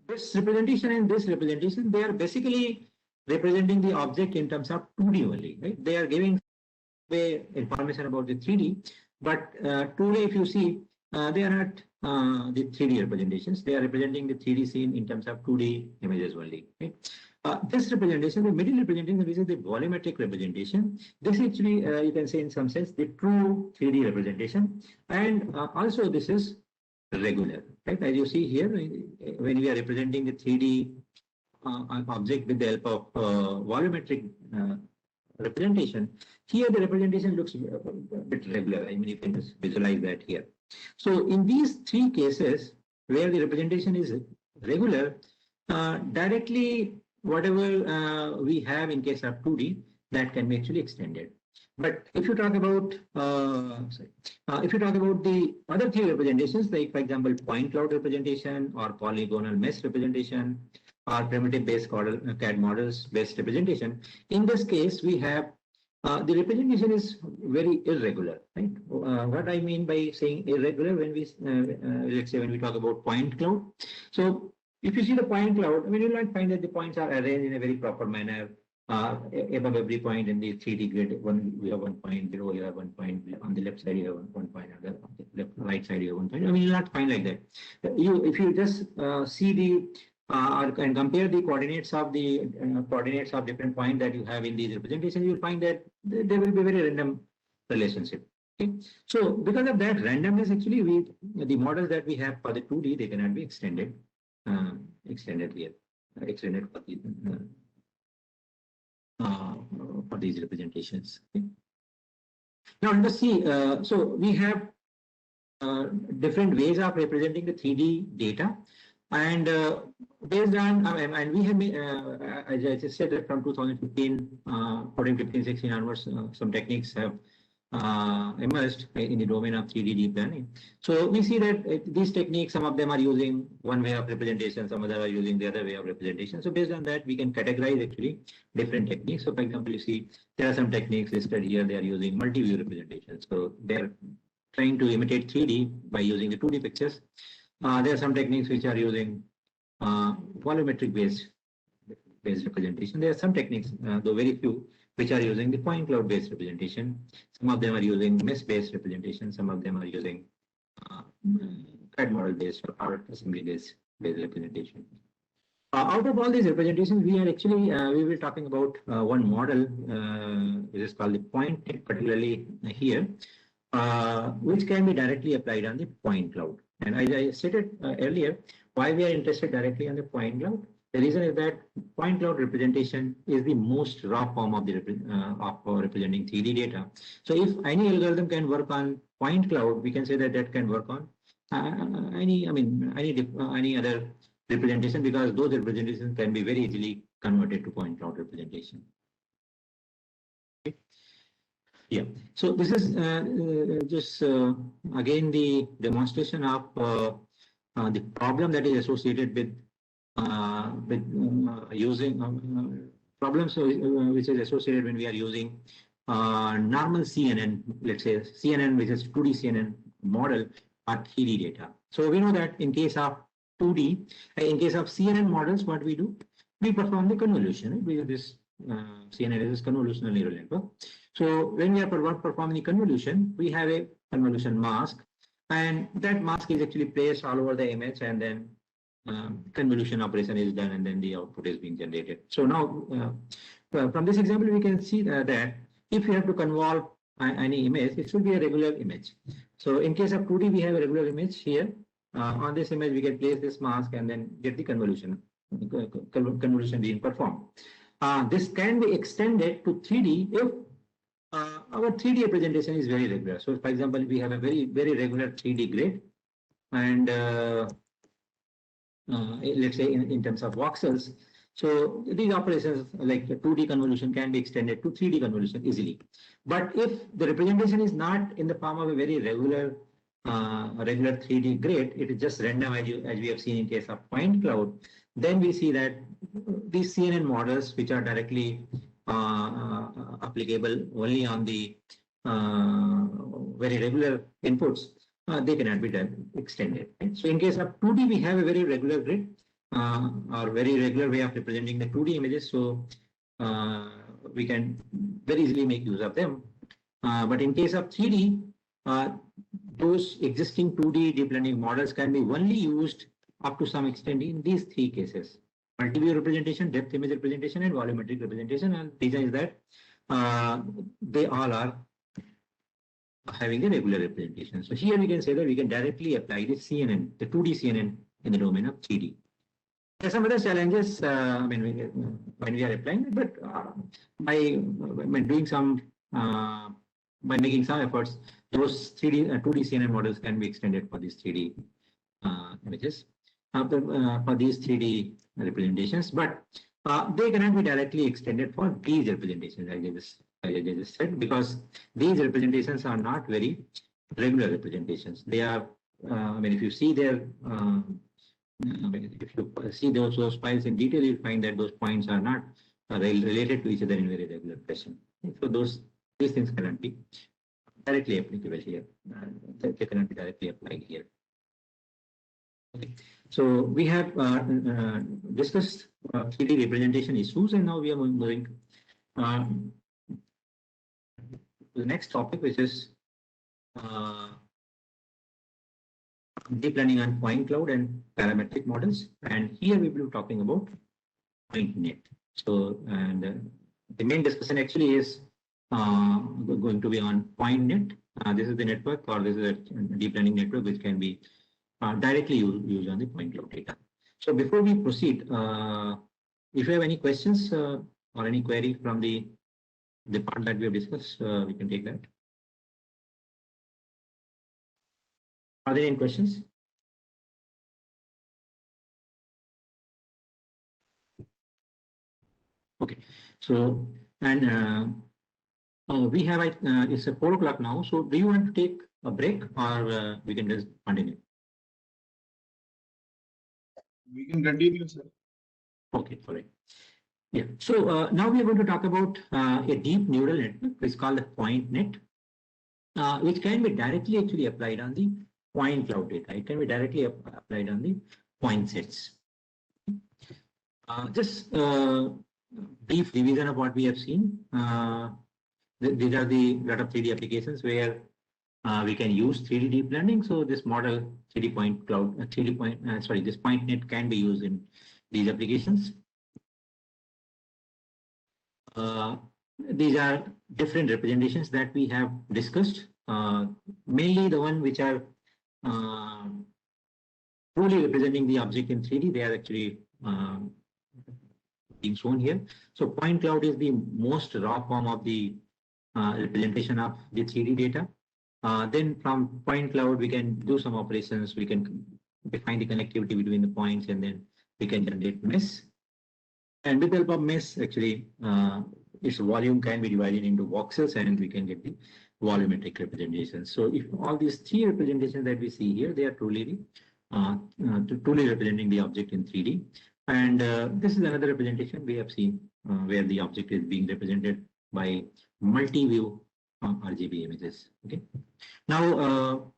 this representation and this representation, they are basically representing the object in terms of 2D only, right? They are giving information about the 3D, but truly if you see, they are not the 3D representations. They are representing the 3D scene in terms of 2D images only. Okay? This representation, the middle representation, this is the volumetric representation. This actually, you can say in some sense, the true 3D representation. And also this is regular, right? As you see here, when we are representing the 3D object with the help of volumetric representation, here the representation looks a bit regular. You can just visualize that here. So in these three cases where the representation is regular, directly whatever we have in case of 2D, that can be actually extended. But if you talk about the other three representations, like for example point cloud representation or polygonal mesh representation or primitive based CAD models based representation, in this case we have the representation is very irregular, right? What I mean by saying irregular, when we let's say when we talk about point cloud. So if you see the point cloud, you will not find that the points are arranged in a very proper manner. Above every point in the 3D grid, we have 1 point, below you have 1 point, on the left side you have 1 point, on the right side you have 1 point. You will not find like that. If you just see the and compare the coordinates of different points that you have in these representations, you will find that there will be a very random relationship. Okay? So because of that randomness, actually the models that we have for the 2D, they cannot be extended here, extended for these representations. Okay? Now let's see. So we have different ways of representing the 3D data. And based on, and we have, as I just said, that from 2015, 14, 15, 16 onwards, some techniques have emerged in the domain of 3D deep learning. So we see that these techniques, some of them are using one way of representation, some of them are using the other way of representation. So based on that, we can categorize actually different techniques. So for example, you see there are some techniques listed here. They are using multi-view representation. So they're trying to imitate 3D by using the 2D pictures. There are some techniques which are using volumetric based representation. There are some techniques, though very few, which are using the point cloud based representation. Some of them are using mesh based representation. Some of them are using CAD model based or assembly based representation. Out of all these representations, we are actually we will talking about one model, which is called the point, particularly here, which can be directly applied on the point cloud. And as I stated earlier, why we are interested directly on the point cloud? The reason is that point cloud representation is the most raw form of the representing 3D data. So if any algorithm can work on point cloud, we can say that that can work on any other representation, because those representations can be very easily converted to point cloud representation. Yeah, so this is just again the demonstration of the problem that is associated with using problems which is associated when we are using normal CNN, let's say CNN, which is 2D CNN model or 3D data. So we know that in case of 2D, in case of CNN models, what we do, we perform the convolution. Right? We use this CNN is convolutional neural network. So when we are performing the convolution, we have a convolution mask, and that mask is actually placed all over the image, and then convolution operation is done, and then the output is being generated. So now from this example, we can see that if you have to convolve any image, it should be a regular image. So in case of 2D, we have a regular image here. On this image, we can place this mask and then get the convolution being performed. This can be extended to 3D if our 3D representation is very regular. So for example, we have a very regular 3D grid, and let's say in terms of voxels. So these operations like the 2D convolution can be extended to 3D convolution easily. But if the representation is not in the form of a very regular 3D grid, it is just random as we have seen in case of point cloud, then we see that these CNN models, which are directly applicable only on the very regular inputs, they cannot be extended. Right? So in case of 2D, we have a very regular grid or very regular way of representing the 2D images. So we can very easily make use of them. But in case of 3D, those existing 2D deep learning models can be only used up to some extent in these three cases: multi-view representation, depth image representation, and volumetric representation. And the reason is that they all are having a regular representation. So here we can say that we can directly apply the CNN, the 2D CNN in the domain of 3D. There are some other challenges when we are applying it, but by doing some, by making some efforts, those 2D CNN models can be extended for these 3D images, for these 3D representations, but they cannot be directly extended for these representations, as I just said, because these representations are not very regular representations. They are, if you see their, if you see those files in detail, you'll find that those points are not related to each other in very regular fashion. So these things cannot be directly applicable here. They cannot be directly applied here. Okay. So we have discussed 3D representation issues, and now we are moving to the next topic, which is deep learning on point cloud and parametric models. And here we will be talking about PointNet. So, and the main discussion actually is going to be on PointNet. This is the network, or this is a deep learning network which can be directly used on the point cloud data. So before we proceed, if you have any questions or any query from the part that we have discussed, we can take that. Are there any questions? Okay, so and we have it's 4 o'clock now. So do you want to take a break, or we can just continue? We can continue, sir. Okay, all right. Yeah. So now we are going to talk about a deep neural network, which is called the PointNet, which can be directly actually applied on the point cloud data. It can be directly applied on the point sets. Just brief revision of what we have seen. These are the lot of 3D applications where we can use 3D deep learning. So this model 3D point cloud, this PointNet can be used in these applications. These are different representations that we have discussed. Mainly the one which are truly representing the object in 3D. They are actually being shown here. So point cloud is the most raw form of the representation of the 3D data. Then from point cloud, we can do some operations. We can define the connectivity between the points, and then we can generate mesh. And with the help of mesh, actually, its volume can be divided into voxels, and we can get the volumetric representations. So if all these three representations that we see here, they are truly representing the object in 3D. And this is another representation we have seen where the object is being represented by multi-view RGB images. Okay. Now,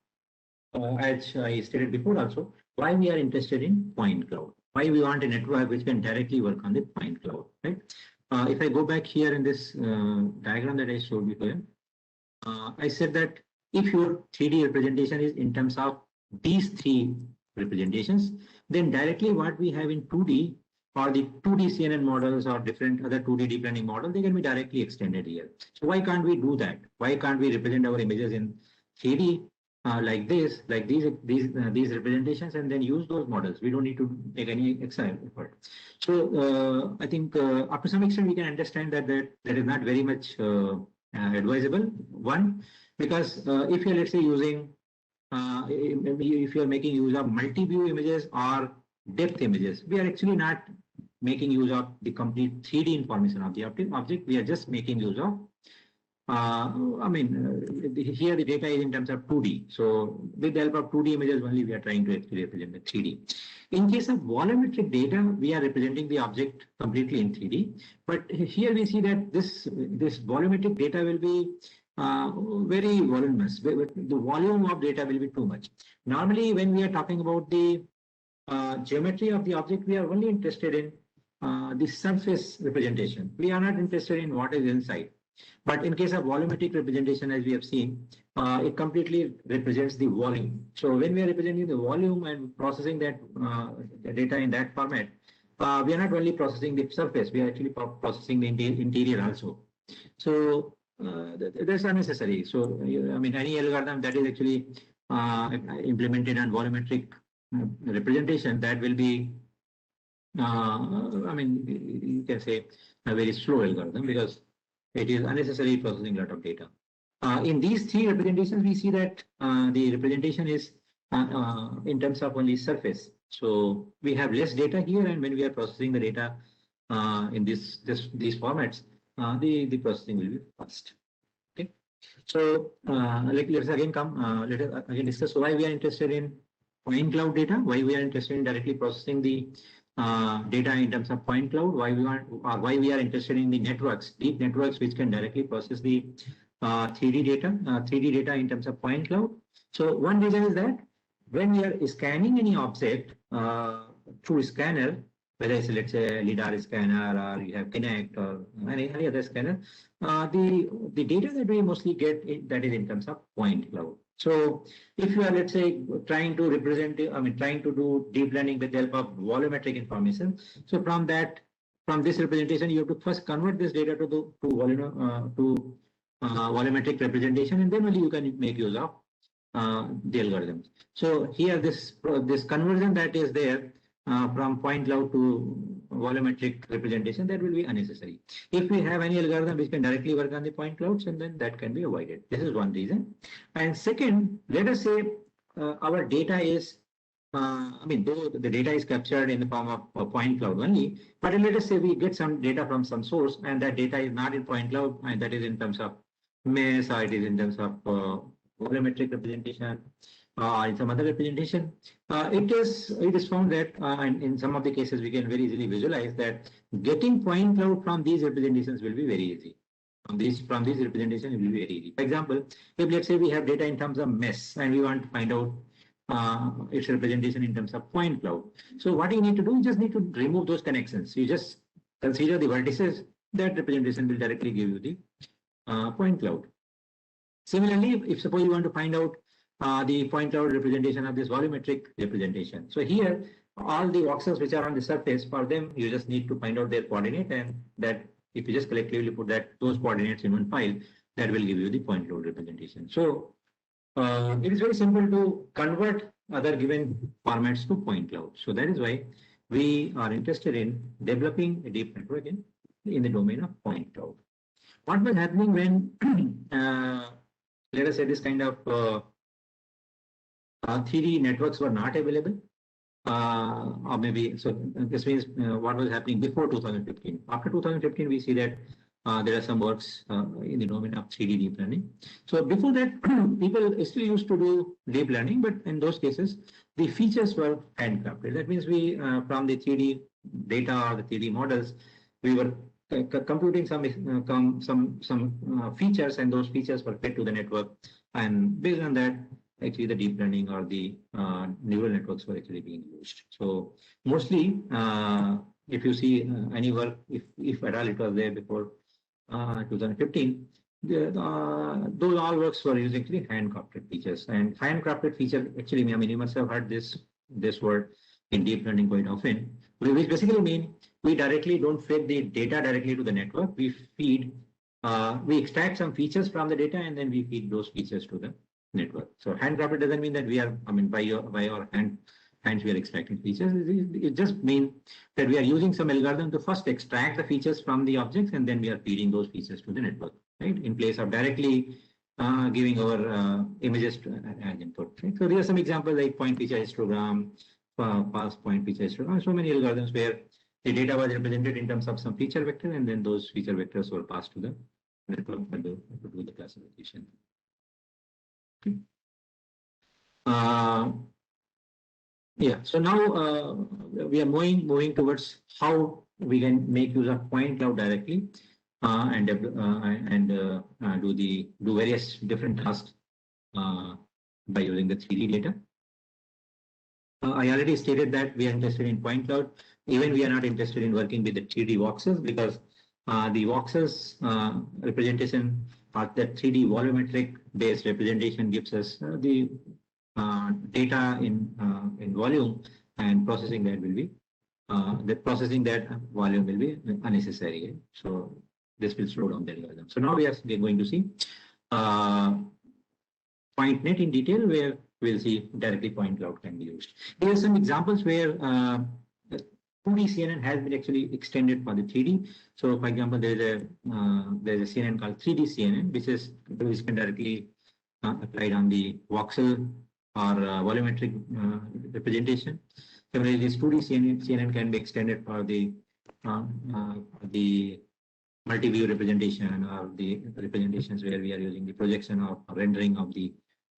as I stated before also, why we are interested in point cloud? Why we want a network which can directly work on the point cloud, right? If I go back here in this diagram that I showed you here, I said that if your 3D representation is in terms of these three representations, then directly what we have in 2D or the 2D CNN models or different other 2D deep learning models, they can be directly extended here. So why can't we do that? Why can't we represent our images in 3D like this, like these representations, and then use those models? We don't need to make any extra effort. So I think up to some extent we can understand that that is not very much advisable. One, because if you're, let's say, using if you're making use of multi-view images or depth images, we are actually not making use of the complete 3D information of the object. We are just making use of here the data is in terms of 2D. So with the help of 2D images only, we are trying to actually represent the 3D. In case of volumetric data, we are representing the object completely in 3D. But here we see that this volumetric data will be very voluminous. The volume of data will be too much. Normally, when we are talking about the geometry of the object, we are only interested in the surface representation. We are not interested in what is inside. But in case of volumetric representation, as we have seen, it completely represents the volume. So when we are representing the volume and processing that the data in that format, we are not only processing the surface, we are actually processing the interior also. So that's unnecessary. So I mean, any algorithm that is actually implemented on volumetric representation, that will be, I mean, you can say a very slow algorithm, because it is unnecessary processing a lot of data. In these three representations, we see that the representation is in terms of only surface. So we have less data here, and when we are processing the data in these formats, the processing will be fast. Okay. So let's again let us again discuss why we are interested in point cloud data, why we are interested in directly processing the data in terms of point cloud, why we are interested in the networks, deep networks, which can directly process the 3D data in terms of point cloud. So one reason is that when we are scanning any object through scanner, whether it's, let's say, LiDAR scanner or you have Kinect or any other scanner, the data that we mostly get, that is in terms of point cloud. So if you are, let's say, trying to represent, trying to do deep learning with the help of volumetric information, so from this representation, you have to first convert this data to volumetric representation, and then only you can make use of the algorithms. So here, this conversion that is there from point cloud to volumetric representation, that will be unnecessary. If we have any algorithm which can directly work on the point clouds, and then that can be avoided. This is one reason. And second, let us say our data is, though the data is captured in the form of a point cloud only, but let us say we get some data from some source, and that data is not in point cloud, and that is in terms of MES, or it is in terms of volumetric representation, in some other representation. It is found that in some of the cases we can very easily visualize that getting point cloud from these representations will be very easy. From these representations it will be very easy. For example, if let's say we have data in terms of MES and we want to find out its representation in terms of point cloud. So what you need to do, you just need to remove those connections. You just consider the vertices. That representation will directly give you the point cloud. Similarly, if suppose you want to find out the point cloud representation of this volumetric representation. So here, all the voxels which are on the surface, for them, you just need to find out their coordinate, and that if you just collectively put those coordinates in one file, that will give you the point cloud representation. So it is very simple to convert other given formats to point cloud. So that is why we are interested in developing a deep network in the domain of point cloud. What was happening when, let us say, this kind of 3D networks were not available, or maybe, so this means what was happening before 2015. After 2015, we see that there are some works in the domain of 3D deep learning. So before that, people still used to do deep learning, but in those cases, the features were handcrafted. That means we, from the 3D data or the 3D models, we were computing some features, and those features were fed to the network, and based on that, actually the deep learning or the neural networks were actually being used. So mostly, if you see any work, if at all it was there before 2015, those all works were using actually handcrafted features. And handcrafted feature, actually, I mean, you must have heard this word in deep learning quite often, which basically mean we directly don't feed the data directly to the network. We extract some features from the data, and then we feed those features to the network. So handcrafted doesn't mean that we are, I mean, by our hands we are extracting features. It just means that we are using some algorithm to first extract the features from the objects, and then we are feeding those features to the network, right? In place of directly giving our images as input. Right? So there are some examples like point feature histogram, past point feature histogram, so many algorithms where the data was represented in terms of some feature vector, and then those feature vectors were passed to the network to do the classification. Yeah, so now we are moving towards how we can make use of point cloud directly and do various different tasks by using the 3D data. I already stated that we are interested in point cloud. Even we are not interested in working with the 3D voxels, because the voxels representation or the 3D volumetric based representation gives us the data in volume, and processing that will be that volume will be unnecessary. So this will slow down the algorithm. So now we are going to see PointNet in detail, where we'll see directly point cloud can be used. Here are some examples where 2D CNN has been actually extended for the 3D. So for example, there's a CNN called 3D CNN, which can directly applied on the voxel or volumetric representation. Similarly, this 2D CNN can be extended for the multi-view representation, or the representations where we are using the projection or rendering of the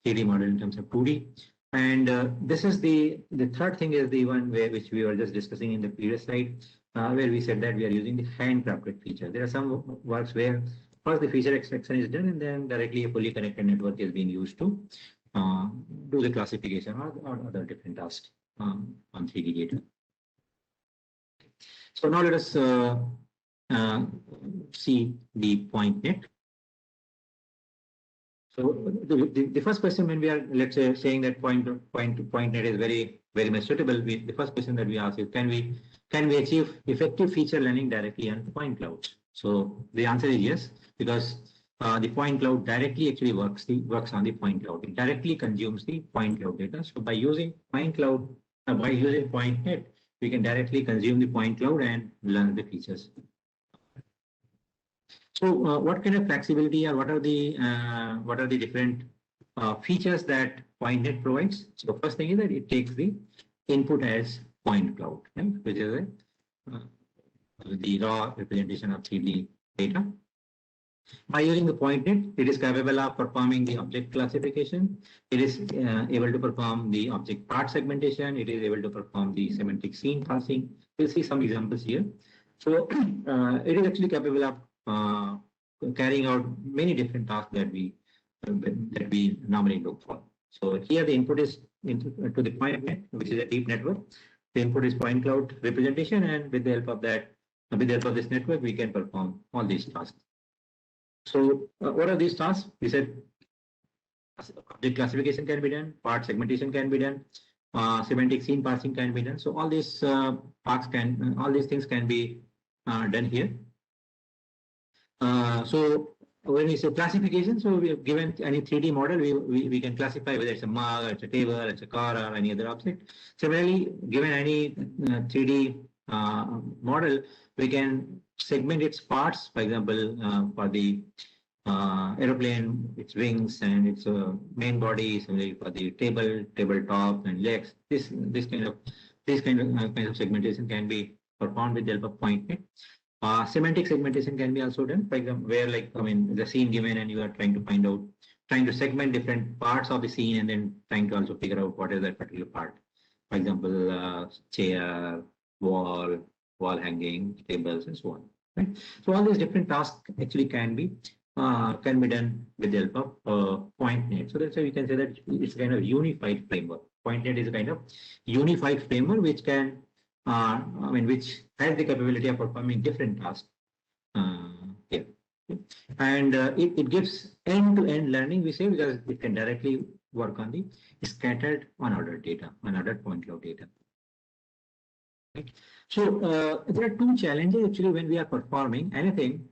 3D model in terms of 2D. And this is the third thing is the one which we were just discussing in the previous slide, where we said that we are using the handcrafted feature. There are some works where first the feature extraction is done, and then directly a fully connected network is being used to do the classification or other different tasks on 3D data. So now let us see the PointNet. So the first question, when we are, let's say, saying that PointNet is very much suitable, the first question that we ask is, can we achieve effective feature learning directly on point clouds? So the answer is yes, because the point cloud directly actually works on the point cloud. It directly consumes the point cloud data. So by using point cloud, by using PointNet, we can directly consume the point cloud and learn the features. So what kind of flexibility, or what are the different features that PointNet provides? So first thing is that it takes the input as point cloud, right, which is the raw representation of 3D data. By using the PointNet, it is capable of performing the object classification. It is able to perform the object part segmentation. It is able to perform the semantic scene parsing. We'll see some examples here. So it is actually capable of carrying out many different tasks that we normally look for. So here the input is to the PointNet, which is a deep network. The input is point cloud representation, and with the help of this network, we can perform all these tasks. So what are these tasks? We said object classification can be done, part segmentation can be done, semantic scene parsing can be done. So all these tasks all these things can be done here. So when we say classification, so we have given any 3D model, we can classify whether it's a mug, it's a table, it's a car, or any other object. Similarly, given any 3D model, we can segment its parts. For example, for the aeroplane, its wings and its main body. Similarly, for the tabletop and legs, this kind of segmentation can be performed with the help of PointNet. Semantic segmentation can be also done, for example, where the scene given and you are trying to segment different parts of the scene, and then trying to also figure out what is that particular part. For example, chair, wall, wall hanging, tables, and so on. Right? So all these different tasks actually can be done with the help of PointNet. So that's why we can say that it's kind of unified framework. PointNet is a kind of unified framework which can, which has the capability of performing different tasks. Here. And it gives end-to-end learning, we say, because it can directly work on the scattered unordered data, unordered point cloud data. Right? So there are two challenges actually when we are performing anything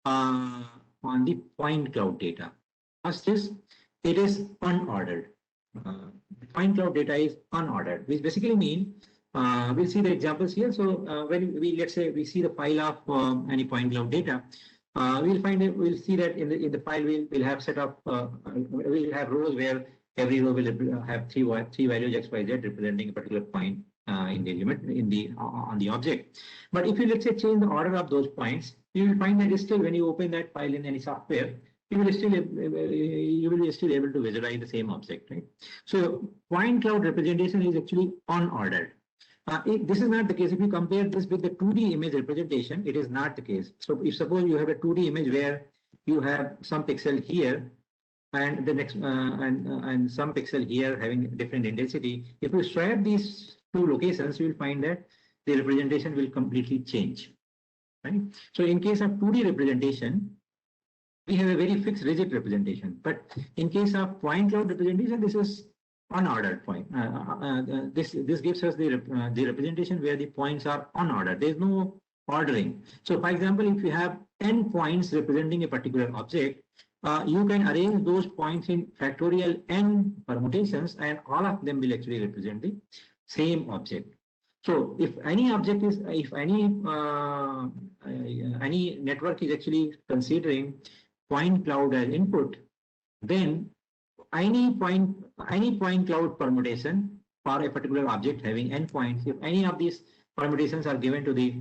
on the point cloud data. First is it is unordered. Point cloud data is unordered, which basically mean we'll see the examples here. So when we, let's say we see the file of any point cloud data, we'll see that in the file we'll have set up we'll have rows where every row will have three values x, y, z representing a particular point in the element on the object. But if you, let's say, change the order of those points, you will find that still when you open that file in any software, you will still able to visualize the same object, right? So point cloud representation is actually unordered. This is not the case. If you compare this with the 2D image representation, it is not the case. So if suppose you have a 2D image where you have some pixel here and the next and some pixel here having different intensity, if you swap these two locations, you will find that the representation will completely change. Right? So in case of 2D representation, we have a very fixed rigid representation. But in case of point cloud representation, this is unordered point. This gives us the representation where the points are unordered. There is no ordering. So for example, if you have n points representing a particular object, you can arrange those points in factorial n permutations, and all of them will actually represent the same object. So if any object is, if any network is actually considering point cloud as input, then any point cloud permutation for a particular object having n points, if any of these permutations are given to the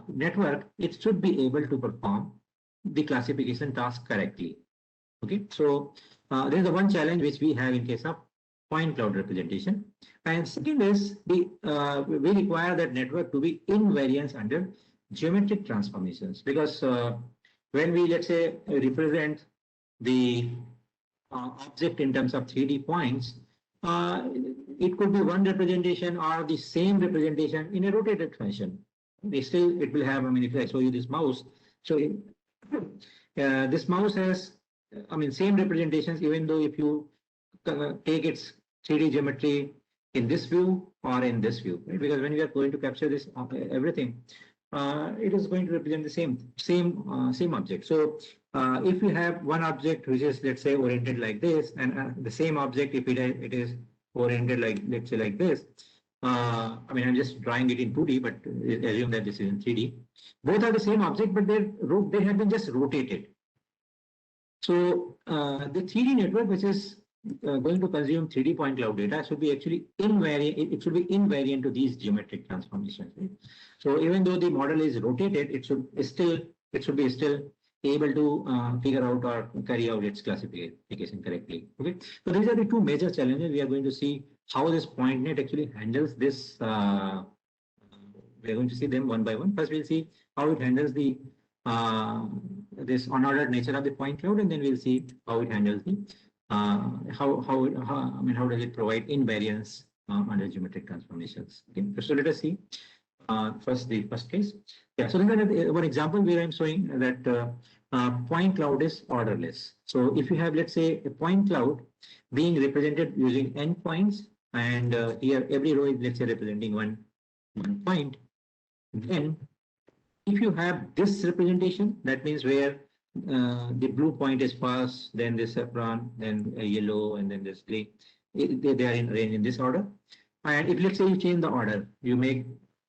network, it should be able to perform the classification task correctly. Okay, so there is the one challenge which we have in case of point cloud representation. And second is we require that network to be invariance under geometric transformations, because when we, let's say, represent the object in terms of 3D points, it could be one representation or the same representation in a rotated fashion. It will have, if I show you this mouse, so this mouse has, same representations, even though if you take its 3D geometry in this view or in this view, right? Because when we are going to capture this everything, it is going to represent the same object. So if you have one object which is, let's say, oriented like this, and the same object if it is oriented like, let's say, like this, I'm just drawing it in 2D, but assume that this is in 3D. Both are the same object, but they have been just rotated. So the 3D network, which is going to consume 3D point cloud data, should be actually invariant. It should be invariant to these geometric transformations. Right? So even though the model is rotated, it should be still able to figure out or carry out its classification correctly. Okay. So these are the two major challenges. We are going to see how this PointNet actually handles this. We are going to see them one by one. First, we'll see how it handles the this unordered nature of the point cloud, and then we'll see how it handles the how does it provide invariance under geometric transformations. Okay, so let us see first the first case. Yeah, so then one example where I'm showing that point cloud is orderless. So if you have, let's say, a point cloud being represented using n points, and here every row is, let's say, representing one point, then if you have this representation, that means where the blue point is first, then this saffron, then yellow, and then this green. They are arranged in this order. And if, let's say, you change the order, you make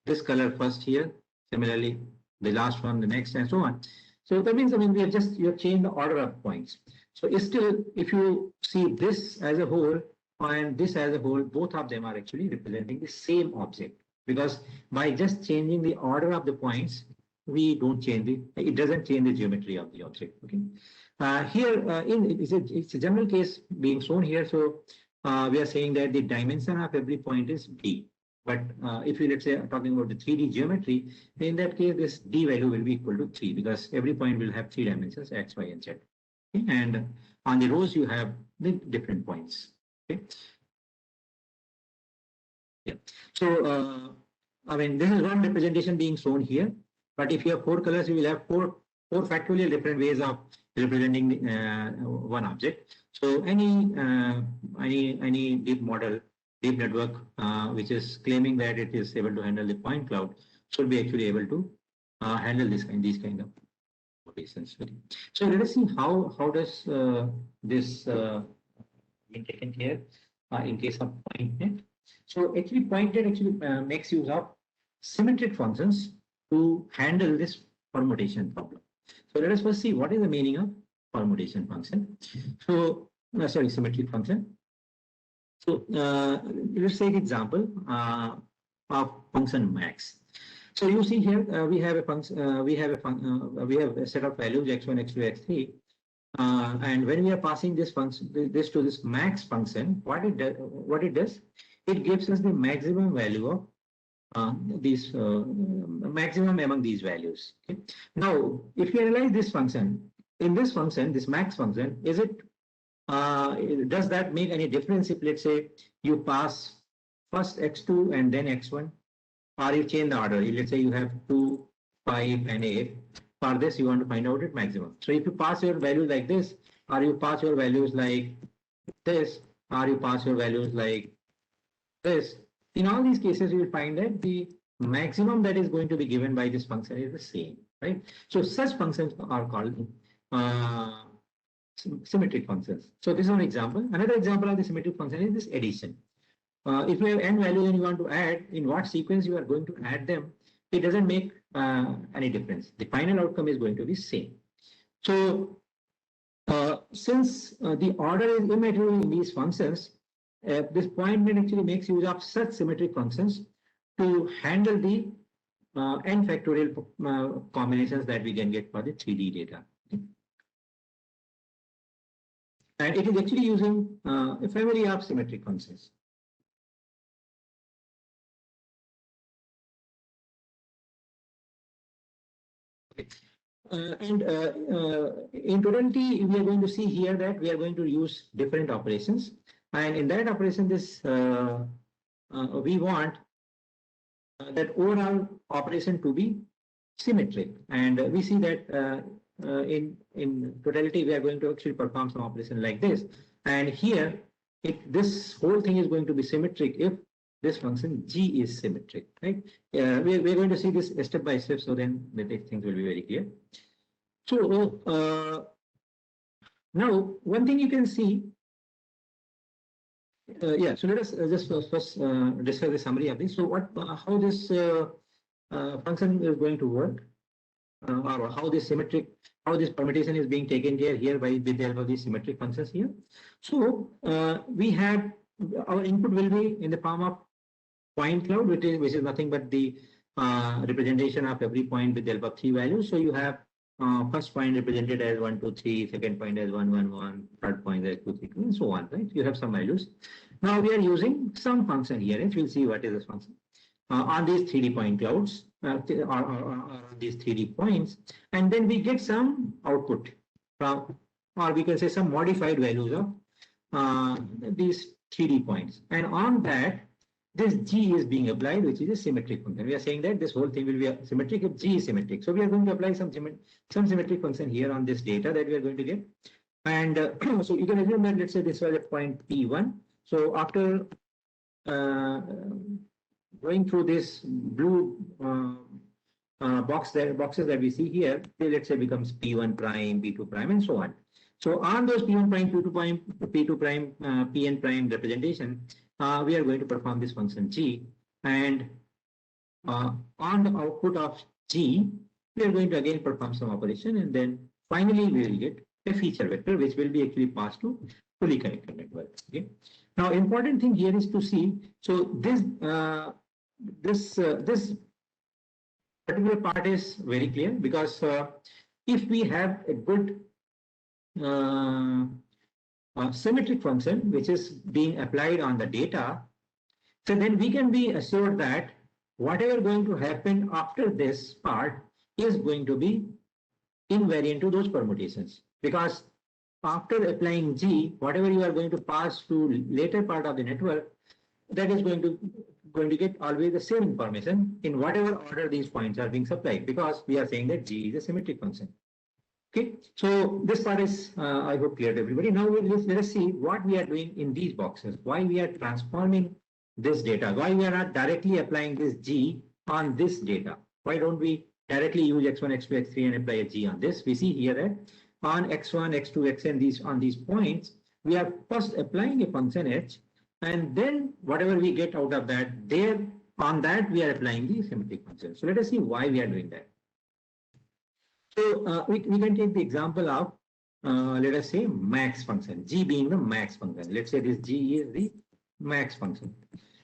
this color first here, similarly the last one, the next, and so on. So that means, we have just, you have changed the order of points. So it's still, if you see this as a whole and this as a whole, both of them are actually representing the same object, because by just changing the order of the points, we don't change it doesn't change the geometry of the object. Okay. Here it's a general case being shown here. So we are saying that the dimension of every point is d. But if you, let's say, are talking about the 3D geometry, in that case, this D value will be equal to 3 because every point will have 3 dimensions, X, Y, and Z. Okay? And on the rows, you have the different points. Okay. Yeah. So, I mean, this is one representation being shown here. But if you have 4 colors, you will have four factually different ways of representing the, one object. So any deep model, deep network, which is claiming that it is able to handle the point cloud, should be actually able to handle these kind of operations. So let us see how does this be taken care in case of PointNet. So actually PointNet actually makes use of symmetric functions to handle this permutation problem. So let us first see what is the meaning of permutation function. So sorry, symmetric function. So let's take example of function max. So you see here we have a function, we have a set of values x1, x2, x3, and when we are passing this function, this to this max function, what it does, it gives us the maximum value of these maximum among these values. Okay? Now, if you analyze this function, in this function, this max function, is it does that make any difference if, let's say, you pass first x2 and then x1, or you change the order? Let's say you have 2, 5, and 8. For this, you want to find out its maximum. So if you pass your values like this, or you pass your values like this, or you pass your values like this, in all these cases, you will find that the maximum that is going to be given by this function is the same, right? So such functions are called symmetric functions. So this is one example. Another example of the symmetric function is this addition. If you have n values and you want to add, in what sequence you are going to add them, it doesn't make any difference. The final outcome is going to be same. So since the order is immaterial in these functions, this PointNet actually makes use of such symmetric functions to handle the n factorial combinations that we can get for the 3D data. Okay. And it is actually using a family of symmetric functions. Okay. In totality, we are going to see here that we are going to use different operations. And in that operation, this we want that overall operation to be symmetric. And we see that in totality, we are going to actually perform some operation like this. And here, this whole thing is going to be symmetric if this function g is symmetric, right? We're going to see this step by step, so then the things will be very clear. So now, one thing you can see. Yeah, so let us just first discuss the summary of this. So how this function is going to work, or how this permutation is being taken care here with the help of these symmetric functions here. So we have our input will be in the form of point cloud, which is nothing but the representation of every point with the help of 3 values. So you have first point represented as 1, 2, 3, second point as 1, 1, 1, third point as 2, 3, 2, and so on, right? You have some values. Now we are using some function here, and we'll see what is this function on these 3D point clouds or on these 3D points, and then we get some output from, or we can say some modified values of these 3D points, and on that this g is being applied, which is a symmetric function. We are saying that this whole thing will be symmetric if g is symmetric. So we are going to apply some symmetric function here on this data that we are going to get. And so you can assume that, let's say this was at point P1. So after going through this blue boxes that we see here, let's say becomes P1 prime, P2 prime, and so on. So on those P1 prime, P2 prime, Pn prime representation, we are going to perform this function g, and on the output of g, we are going to again perform some operation, and then finally we will get a feature vector which will be actually passed to fully connected network. Okay. Now, important thing here is to see. So this particular part is very clear, because if we have a good symmetric function which is being applied on the data, So then we can be assured that whatever going to happen after this part is going to be invariant to those permutations, because after applying G, whatever you are going to pass to later part of the network, that is going to get always the same information in whatever order these points are being supplied, because we are saying that G is a symmetric function. Okay, so this part is I hope clear to everybody. Now let us see what we are doing in these boxes, why we are transforming this data, why we are not directly applying this G on this data. Why don't we directly use x1, x2, x3 and apply a G on this? We see here that on x1, x2, xn, on these points, we are first applying a function h, and then whatever we get out of that, there on that we are applying the symmetric function. So let us see why we are doing that. So we can take the example of let us say max function, G being the max function. Let's say this G is the max function.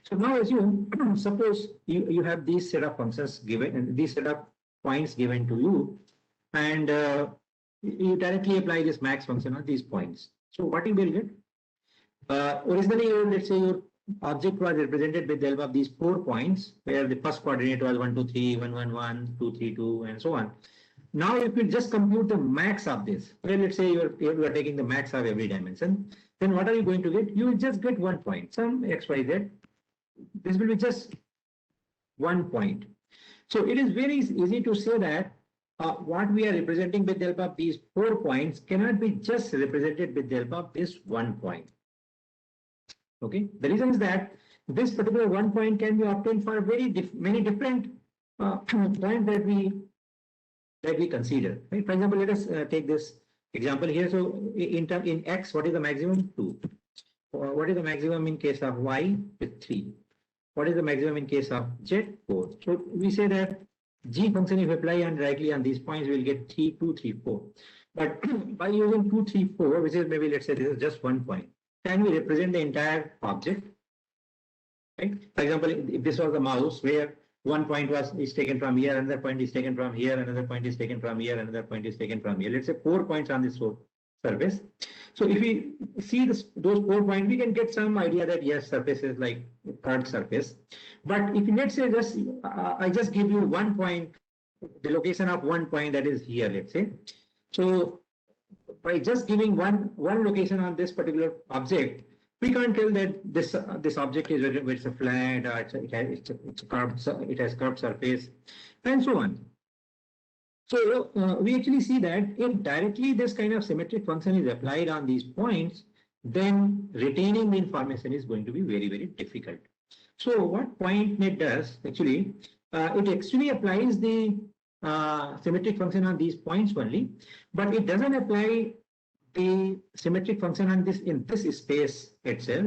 So now assume, suppose you have these set of functions given and these set of points given to you, and you directly apply this max function on these points. So what you will get? Originally, let's say your object was represented with the help of these 4 points, where the first coordinate was 1, 2, 3, 1, 1, 1, 2, 3, 2, and so on. Now, if you just compute the max of this, well, let's say you are taking the max of every dimension, then what are you going to get? You will just get 1 point, some x, y, z. This will be just 1 point. So it is very easy to say that what we are representing with the help of these 4 points cannot be just represented with the help of this 1 point. Okay, the reason is that this particular 1 point can be obtained for many different points that we consider. Right? For example, let us take this example here. So in x, what is the maximum? 2. What is the maximum in case of y? With 3. What is the maximum in case of z? 4. So we say that G function, if apply and directly on these points, we will get 3, 2, 3, 4. But by using 2, 3, 4, which is maybe, let's say this is just 1 point, can we represent the entire object? Right? For example, if this was the mouse, where 1 point is taken from here, another point is taken from here, another point is taken from here, another point is taken from here. Let's say 4 points on this surface. So if we see those 4 points, we can get some idea that yes, surface is like a curved surface. But if let's say I just give you 1 point, the location of 1 point that is here, let's say. So by just giving one location on this particular object, we can't tell that this object is whether it's a flat or it has curved surface, and so on. So we actually see that if directly this kind of symmetric function is applied on these points, then retaining the information is going to be very, very difficult. So what PointNet does actually, it actually applies the symmetric function on these points only, but it doesn't apply the symmetric function on this in this space itself.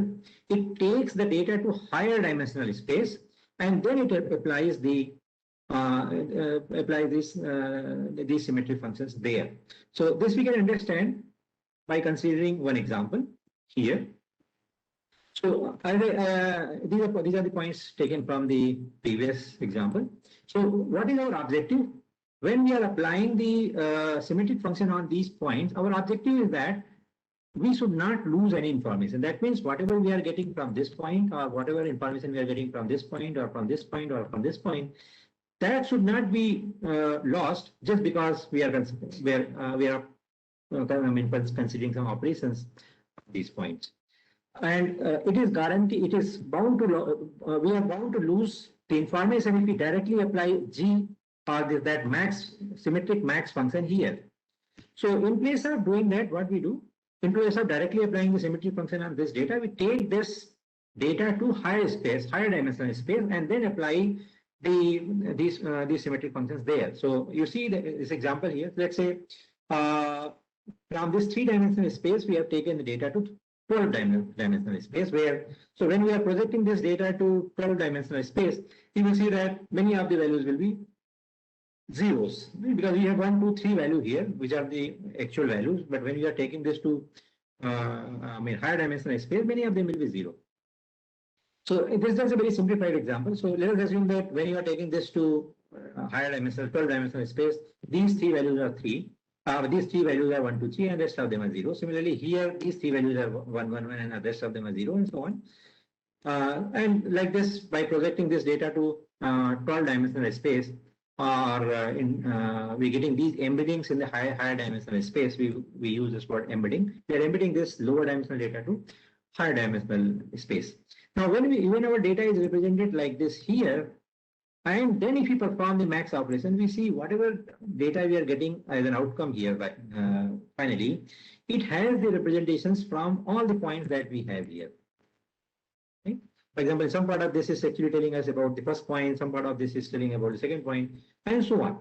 It takes the data to higher dimensional space, and then it applies these symmetric functions there. So this we can understand by considering one example here. So these are the points taken from the previous example. So what is our objective? When we are applying the symmetric function on these points, our objective is that we should not lose any information. That means whatever we are getting from this point, or whatever information we are getting from this point, or from this point, or from this point, that should not be lost just because we are considering some operations at these points. And it is guaranteed, it is bound to, we are bound to lose the information if we directly apply G or that symmetric max function here. So in place of doing that, what we do, in place of directly applying the symmetric function on this data, we take this data to higher dimensional space, and then apply these symmetric functions there. So you see this example here. Let's say from this 3-dimensional space, we have taken the data to 12-dimensional space, where, so when we are projecting this data to 12-dimensional space, you will see that many of the values will be zeros, because we have 1, 2, 3 value here, which are the actual values. But when you are taking this to higher dimensional space, many of them will be 0. So this is just a very simplified example. So let us assume that when you are taking this to higher dimensional, 12-dimensional space, these 3 values are 3. These 3 values are 1, 2, 3, and rest of them are 0. Similarly, here these 3 values are 1, 1, 1, and the rest of them are 0, and so on. And like this, by projecting this data to 12-dimensional space, or we're getting these embeddings in the higher dimensional space. We use this word embedding. We are embedding this lower dimensional data to higher dimensional space. Now, when our data is represented like this here, and then if we perform the max operation, we see whatever data we are getting as an outcome here, but finally, it has the representations from all the points that we have here. Okay? For example, some part of this is actually telling us about the first point, some part of this is telling about the second point, and so on.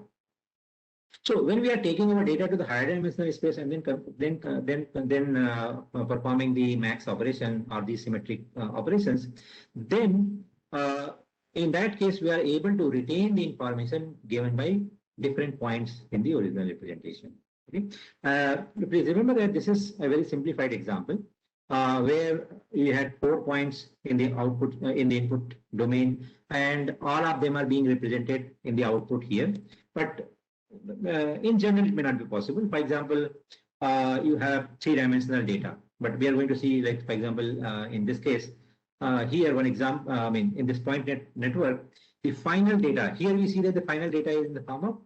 So when we are taking our data to the higher dimensional space and then performing the max operation or the symmetric operations, then in that case we are able to retain the information given by different points in the original representation. Okay, please remember that this is a very simplified example where you had 4 points in the output in the input domain, and all of them are being represented in the output here. But in general, it may not be possible. For example, you have 3-dimensional data, but we are going to see, like, for example, in this case, here one example, I mean, in this point network, the final data, here we see that the final data is in the form of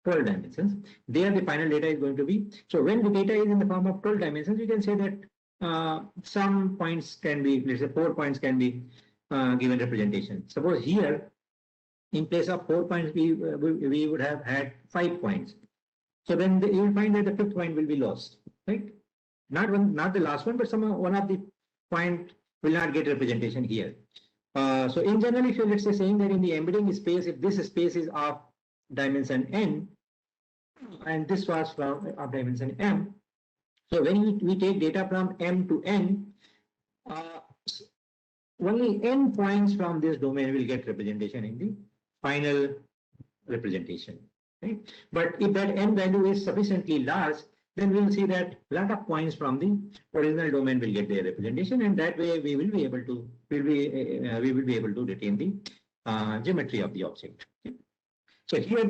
12 dimensions. There the final data is going to be, so when the data is in the form of 12 dimensions, you can say that some points can be, let's say 4 points can be given representation. Suppose here, in place of 4 points, we would have had 5 points. So then you will find that the 5th point will be lost, right? Not the last one, but one of the point will not get representation here. So in general, if you're, let's say, saying that in the embedding space, if this space is of dimension n, and this was of dimension m, so when we take data from m to n, only n points from this domain will get representation in the final representation. Right? But if that n value is sufficiently large, then we will see that a lot of points from the original domain will get their representation, and that way we will be able to retain the geometry of the object. Okay? So here,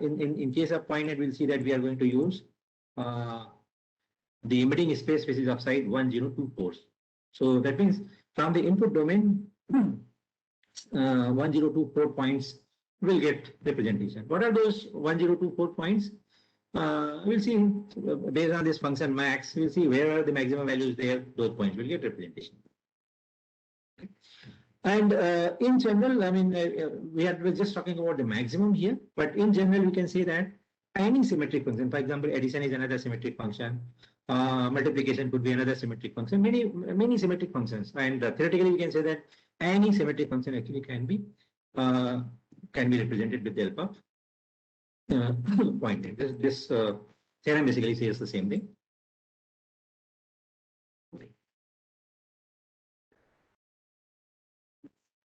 in case of PointNet, we'll see that we are going to use the embedding space which is of size 1024. So that means from the input domain, 1024 points will get representation. What are those 1024 points? We'll see based on this function max, we'll see where are the maximum values there, those points will get representation. Okay. And in general, I mean, we're just talking about the maximum here, but in general, we can say that any symmetric function, for example, addition is another symmetric function, multiplication could be another symmetric function, many symmetric functions, and theoretically, we can say that any symmetric function actually can be represented with the help of PointNet. This theorem basically says the same thing.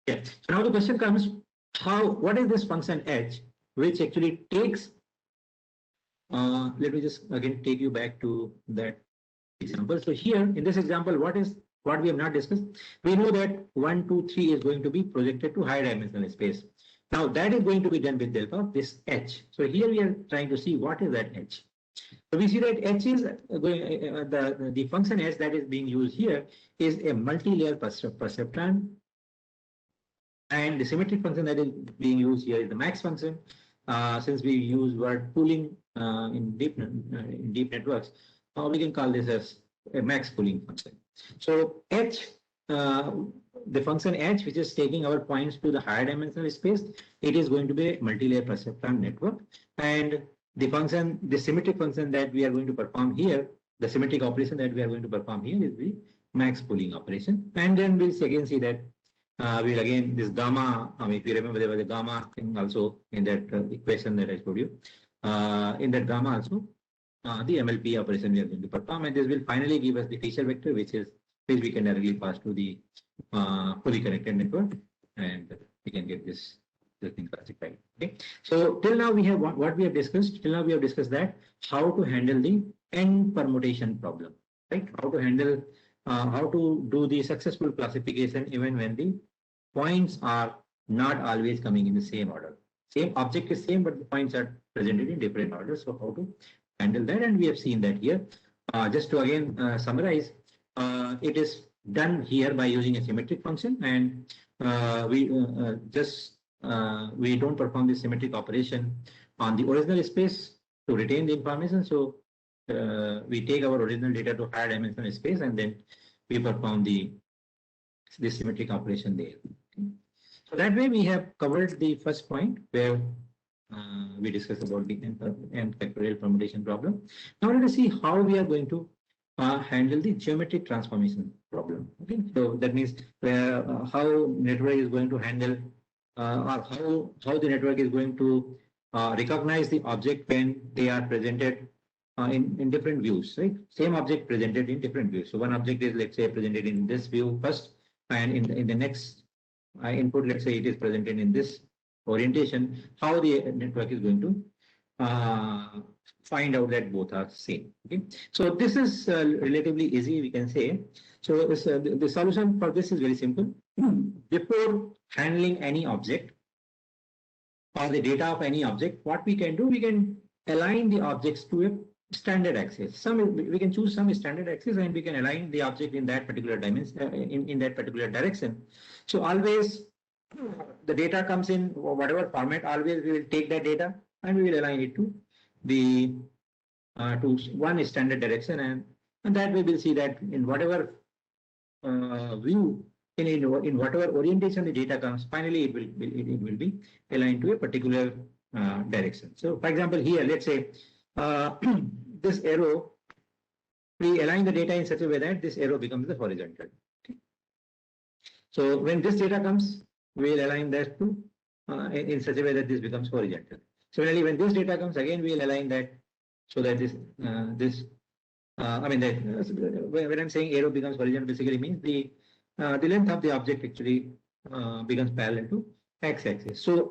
Yeah. So now the question comes: what is this function h, which actually takes? Let me just again take you back to that example. So here in this example, what we have not discussed? We know that 1, 2, 3 is going to be projected to higher dimensional space. Now that is going to be done with the help of this h. So here we are trying to see what is that h. So we see that h is going, the function h that is being used here is a multi-layer perceptron, and the symmetric function that is being used here is the max function. Since we use word pooling in deep networks, we can call this as a max pooling function. So h, the function h, which is taking our points to the higher dimensional space, it is going to be a multi-layer perceptron network, and the symmetric function that we are going to perform here, the symmetric operation that we are going to perform here is the max pooling operation. And then we'll again see that we'll again this gamma. I mean, if you remember, there was a gamma thing also in that equation that I showed you. In that gamma also, the MLP operation we are going to perform, and this will finally give us the feature vector, which we can directly pass to the fully connected network, and we can get this thing classified. Okay. So till now we have what we have discussed. Till now we have discussed that how to handle the n permutation problem, right? How to handle how to do the successful classification even when the points are not always coming in the same order. Same object is same, but the points are presented in different orders. So how to handle that, and we have seen that here. Just to again summarize, it is done here by using a symmetric function, and we don't perform this symmetric operation on the original space to retain the information. So we take our original data to higher dimensional space, and then we perform this symmetric operation there. Okay. So that way we have covered the first point where we discussed about the n factorial permutation problem. Now let us see how we are going to handle the geometric transformation problem. Okay, so that means how network is going to handle or how the network is going to recognize the object when they are presented in different views, right? Same object presented in different views. So one object is, let's say, presented in this view first, and in the next input, let's say it is presented in this orientation. How the network is going to find out that both are same. Okay, so this is relatively easy, we can say. So the solution for this is very simple. Before handling any object or the data of any object, what we can do, we can align the objects to a standard axis. We can choose some standard axis, and we can align the object in that particular dimension, in that particular direction. So always the data comes in whatever format, always we will take that data and we will align it to the to one standard direction, and that we will see that in whatever view, in whatever orientation the data comes, finally it will be aligned to a particular direction. So for example, here let's say this arrow, we align the data in such a way that this arrow becomes the horizontal. Okay. So when this data comes, we will align that to in such a way that this becomes horizontal. Similarly, when this data comes, again we will align that so that when I'm saying arrow becomes horizontal, basically means the length of the object actually becomes parallel to x-axis. So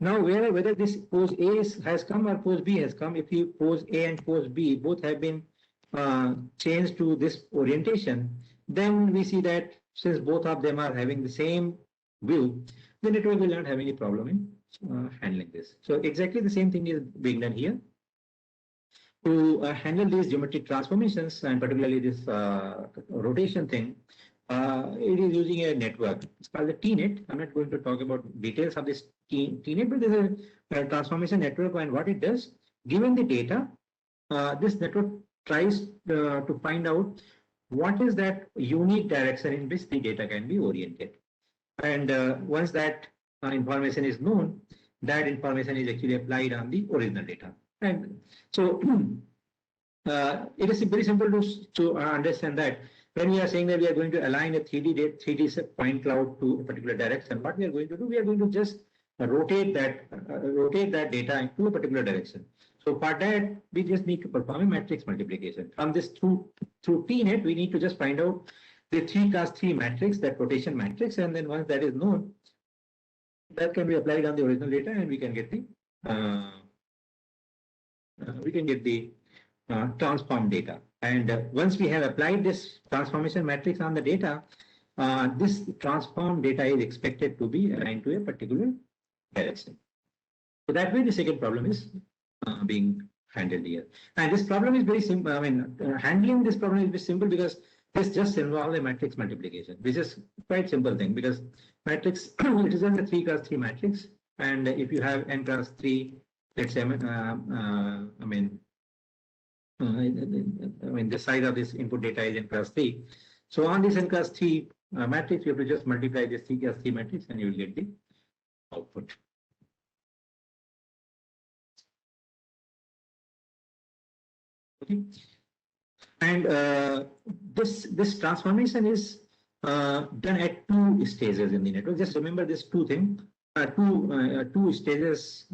now whether this pose A has come or pose B has come, if you pose A and pose B both have been changed to this orientation, then we see that since both of them are having the same view, the network will not have any problem in handling this. So exactly the same thing is being done here. To handle these geometric transformations, and particularly this rotation thing, it is using a network. It's called the TNet. I'm not going to talk about details of this TNet, but there's a transformation network, and what it does, given the data, this network tries to find out what is that unique direction in which the data can be oriented. And once that information is known, that information is actually applied on the original data. And so it is very simple to understand that when we are saying that we are going to align a 3D point cloud to a particular direction, what we are going to do, we are going to just rotate that data into a particular direction. So for that, we just need to perform a matrix multiplication. From this through TNet, we need to just find out the 3x3 matrix, that rotation matrix, and then once that is known, that can be applied on the original data, and we can get the transform data. And once we have applied this transformation matrix on the data, this transform data is expected to be aligned to a particular direction. So that way, the second problem is being handled here. And this problem is very simple. I mean, handling this problem is very simple because this just involves a matrix multiplication, which is quite simple thing, because matrix it is just a 3x3 matrix, and if you have n×3, let's say, the size of this input data is n×3. So on this n×3 matrix, you have to just multiply this 3x3 matrix, and you will get the output. Okay. And this transformation is done at two stages in the network. Just remember this two stages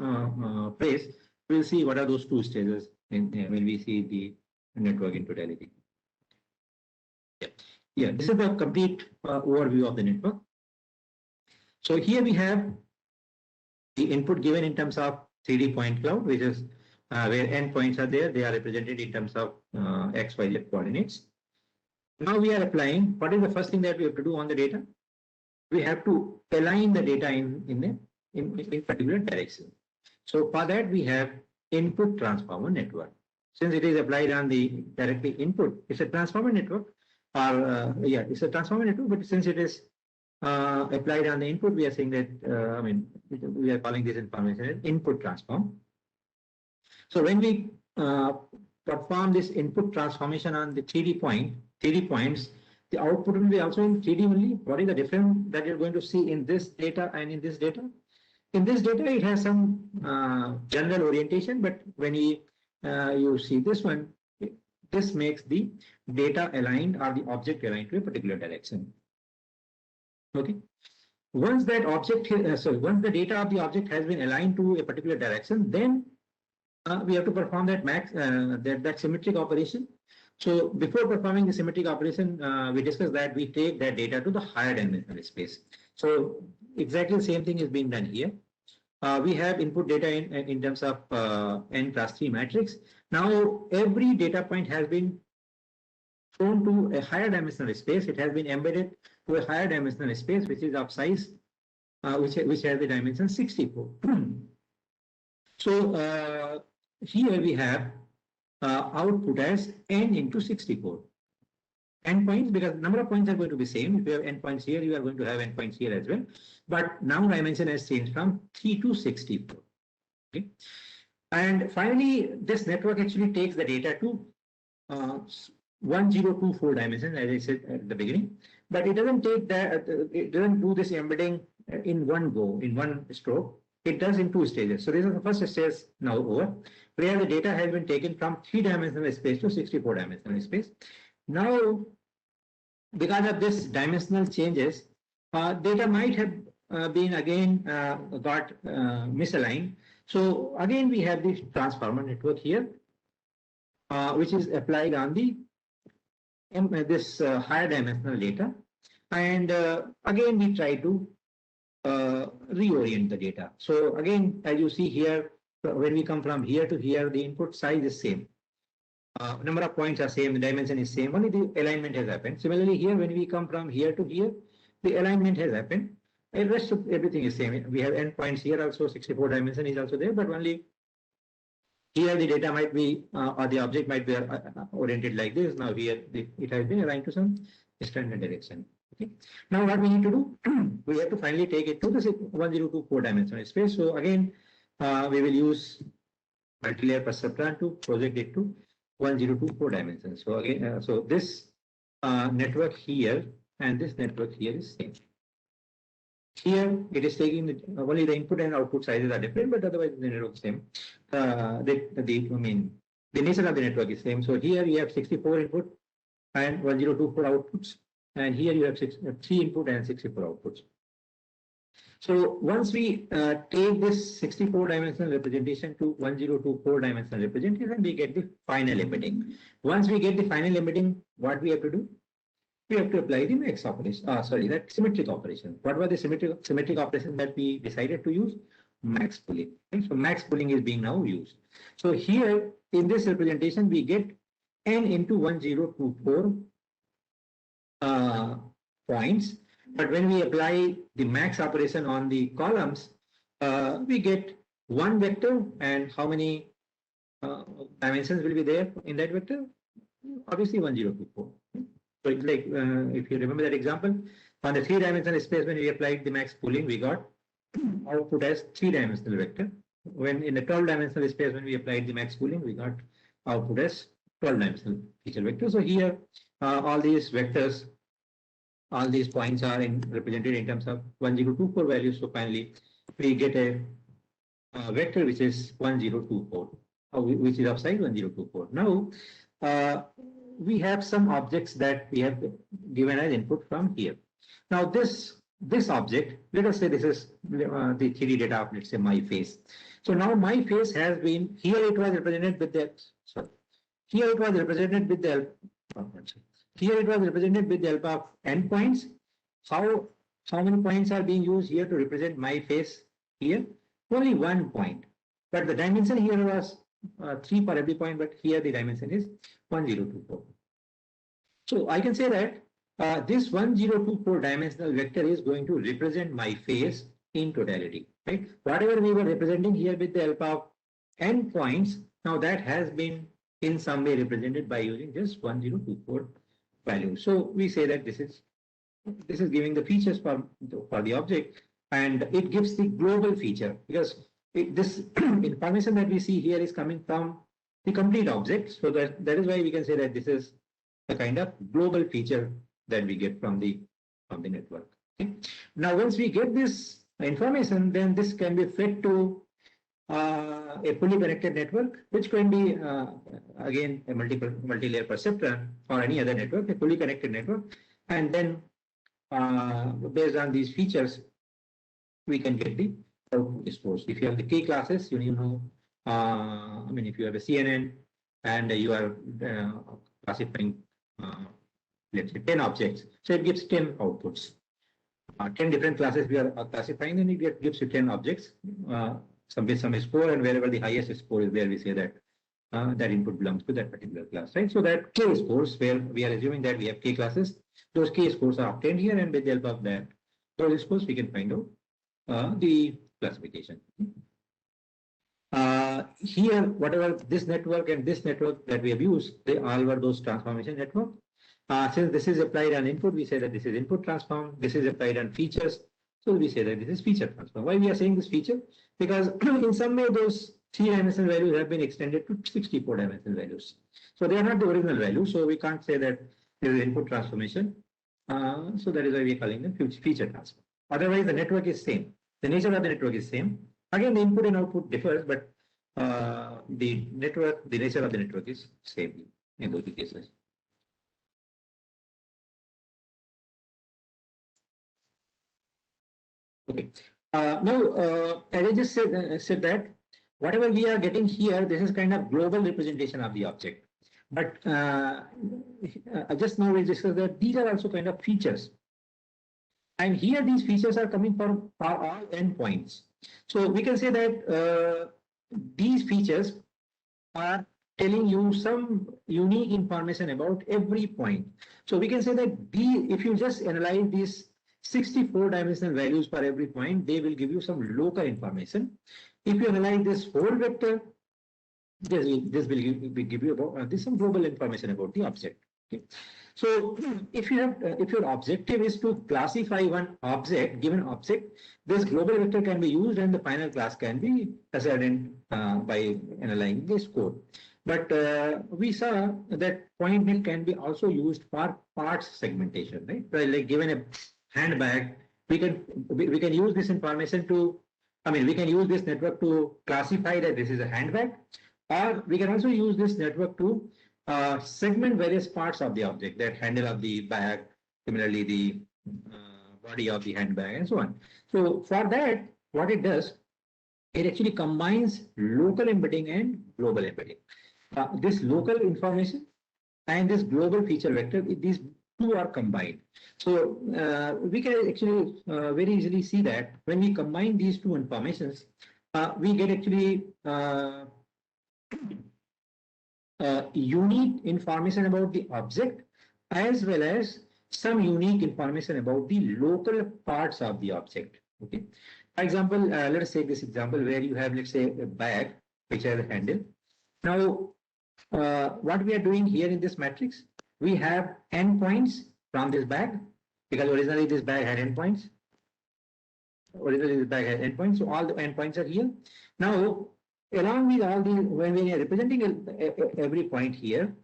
place. We'll see what are those two stages when we see the network in totality. Yeah, this is the complete overview of the network. So here we have the input given in terms of 3D point cloud, which is where n points are there. They are represented in terms of x, y, z coordinates. Now we are applying, what is the first thing that we have to do on the data? We have to align the data in a particular direction. So for that, we have input transformer network. Since it is applied on the directly input, it's a transformer network. Yeah, it's a transformer network, but since it is applied on the input, we are saying that, I mean, we are calling this information as input transform. So when we perform this input transformation on the 3D points, the output will be also in 3D only. What is the difference that you're going to see in this data and in this data? In this data, it has some general orientation, but when you see this one, this makes the data aligned or the object aligned to a particular direction. Okay. Once that object, once the data of the object has been aligned to a particular direction, then we have to perform that symmetric operation. So before performing the symmetric operation, we discussed that we take that data to the higher dimensional space. So exactly the same thing is being done here. We have input data in terms of n plus 3 matrix. Now every data point has been thrown to a higher dimensional space. It has been embedded to a higher dimensional space, which is of size, which has the dimension 64. So here we have output as n into 64. N points, because number of points are going to be same. If you have n points here, you are going to have n points here as well. But now dimension has changed from 3 to 64. Okay. And finally, this network actually takes the data to 1024 dimensions, as I said at the beginning. But it doesn't take that, it doesn't do this embedding in one go, in one stroke. It does in 2 stages. So this is the first stage now over, where the data has been taken from 3-dimensional space to 64-dimensional space. Now, because of this dimensional changes, data might have been again got misaligned. So again, we have this transformer network here, which is applied on the this higher dimensional data. And again, we try to reorient the data. So again, as you see here, when we come from here to here, the input size is same. Number of points are same, the dimension is same, only the alignment has happened. Similarly, here, when we come from here to here, the alignment has happened. The rest of everything is same. We have n points here also, 64 dimension is also there, but only here the data might be, or the object might be oriented like this. Now here, it has been aligned to some standard direction. Okay. Now what we need to do, we have to finally take it to the 1024 dimensional space. So again, we will use multi-layer perceptron to project it to 1024 dimensions. So again, so this network here and this network here is same. Here it is taking only the input and output sizes are different, but otherwise the network is same. I mean, the nature of the network is same. So here you have 64 input and 1024 outputs, and here you have 3 input and 64 outputs. So once we take this 64 dimensional representation to 1024 dimensional representation, we get the final embedding. Once we get the final embedding, what we have to do? We have to apply the max operation. That symmetric operation. What were the symmetric operations that we decided to use? Max pooling. Okay? So max pooling is being now used. So here in this representation, we get n into 1024 points. But when we apply the max operation on the columns, we get one vector, and how many dimensions will be there in that vector? Obviously 1024. So it's like, if you remember that example, on the 3-dimensional space, when we applied the max pooling, we got output as 3-dimensional vector. When in the 12-dimensional space, when we applied the max pooling, we got output as 12-dimensional feature vector. So here, all these vectors, all these points are represented in terms of 1024 values. So finally, we get a vector which is 1024, which is of size 1024. Now, we have some objects that we have given as input from here. Now this object, let us say this is the 3D data of, let's say, my face. So now my face has been, here it was represented with the, here it was represented with the, here it was represented with the help of n points. How many points are being used here to represent my face here? Only 1 point. But the dimension here was 3 for every point, but here the dimension is 1024. So I can say that this 1024 dimensional vector is going to represent my face in totality, right? Whatever we were representing here with the help of n points, now that has been in some way represented by using just 1024 value. So we say that this is giving the features for the object, and it gives the global feature, because this information that we see here is coming from the complete object. So that is why we can say that this is the kind of global feature that we get from the network. Okay. Now, once we get this information, then this can be fed to a fully connected network, which can be again a multi-layer perceptron or any other network, a fully connected network, and then based on these features, we can get the output scores. If you have the K classes, you know, I mean, if you have a CNN and you are classifying, let's say 10 objects, so it gives 10 outputs. 10 different classes we are classifying, and it gives you 10 objects, some score, and wherever the highest score is there, we say that that input belongs to that particular class, right? So that K scores, where we are assuming that we have K classes, those K scores are obtained here, and with the help of that, those scores, we can find out the classification. Here, whatever this network and this network that we have used, they all were those transformation network. Since this is applied on input, we say that this is input transform. This is applied on features, so we say that this is feature transform. Why we are saying this feature? Because in some way those 3-dimensional values have been extended to 64-dimensional values. So they are not the original values. So we can't say that there is input transformation. So that is why we are calling them feature transform. Otherwise, the network is same. The nature of the network is same. Again, the input and output differs, but the nature of the network is same in both the cases. Okay. Now, as I just said that whatever we are getting here, this is kind of global representation of the object. But just now we discussed that these are also kind of features. And here these features are coming from all endpoints. So we can say that these features are telling you some unique information about every point. So we can say that if you just analyze these 64-dimensional values for every point, they will give you some local information. If you analyze this whole vector, this will give you about some global information about the object. Okay. So if your objective is to classify one object, given object, this global vector can be used, and the final class can be ascertained by analyzing this code. But we saw that point net can be also used for parts segmentation, right? Like given a handbag, we can use this information to, I mean, we can use this network to classify that this is a handbag, or we can also use this network to segment various parts of the object, that handle of the bag, similarly the body of the handbag, and so on. So for that, what it does, it actually combines local embedding and global embedding. This local information and this global feature vector, these two are combined. So we can actually very easily see that when we combine these two informations, we get actually unique information about the object, as well as some unique information about the local parts of the object. Okay. For example, let us take this example where you have, let's say, a bag which has a handle. Now, what we are doing here in this matrix, we have endpoints from this bag, because originally this bag had endpoints. So all the endpoints are here. Now, along with all the, when we are representing every point here,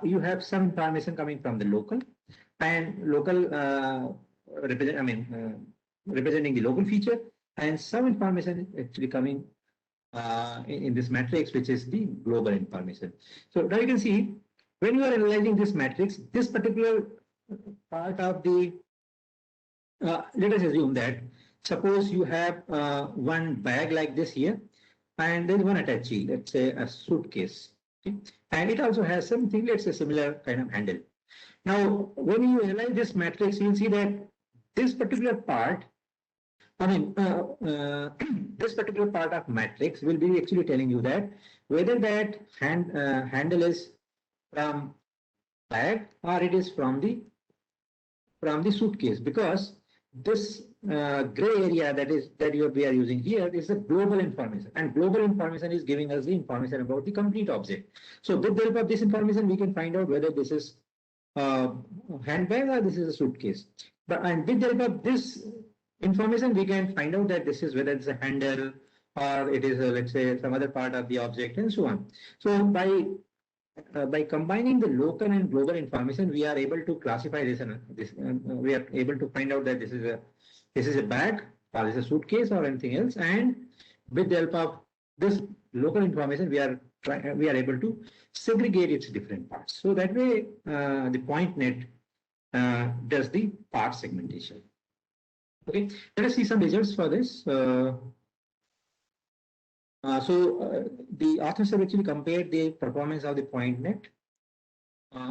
you have some information coming from the local, and local representing the local feature, and some information actually coming in this matrix, which is the global information. So now you can see, when you are analyzing this matrix, this particular part of the, let us assume that, suppose you have one bag like this here, and there is one attachee, let's say a suitcase, okay? And it also has something, let's say, similar kind of handle. Now, when you analyze this matrix, you will see that this particular part, I mean, this particular part of matrix will be actually telling you that whether that handle is from bag or it is from the suitcase, because this gray area that we are using here is the global information, and global information is giving us the information about the complete object. So with the help of this information, we can find out whether this is handbag or this is a suitcase. But and with the help of this information, we can find out that this is whether it's a handle or it is, let's say, some other part of the object and so on. So by combining the local and global information, we are able to classify this, and we are able to find out that this is a bag or this is a suitcase or anything else. And with the help of this local information, we are able to segregate its different parts. So that way, the PointNet does the part segmentation. Okay, let us see some results for this. The authors have actually compared the performance of the PointNet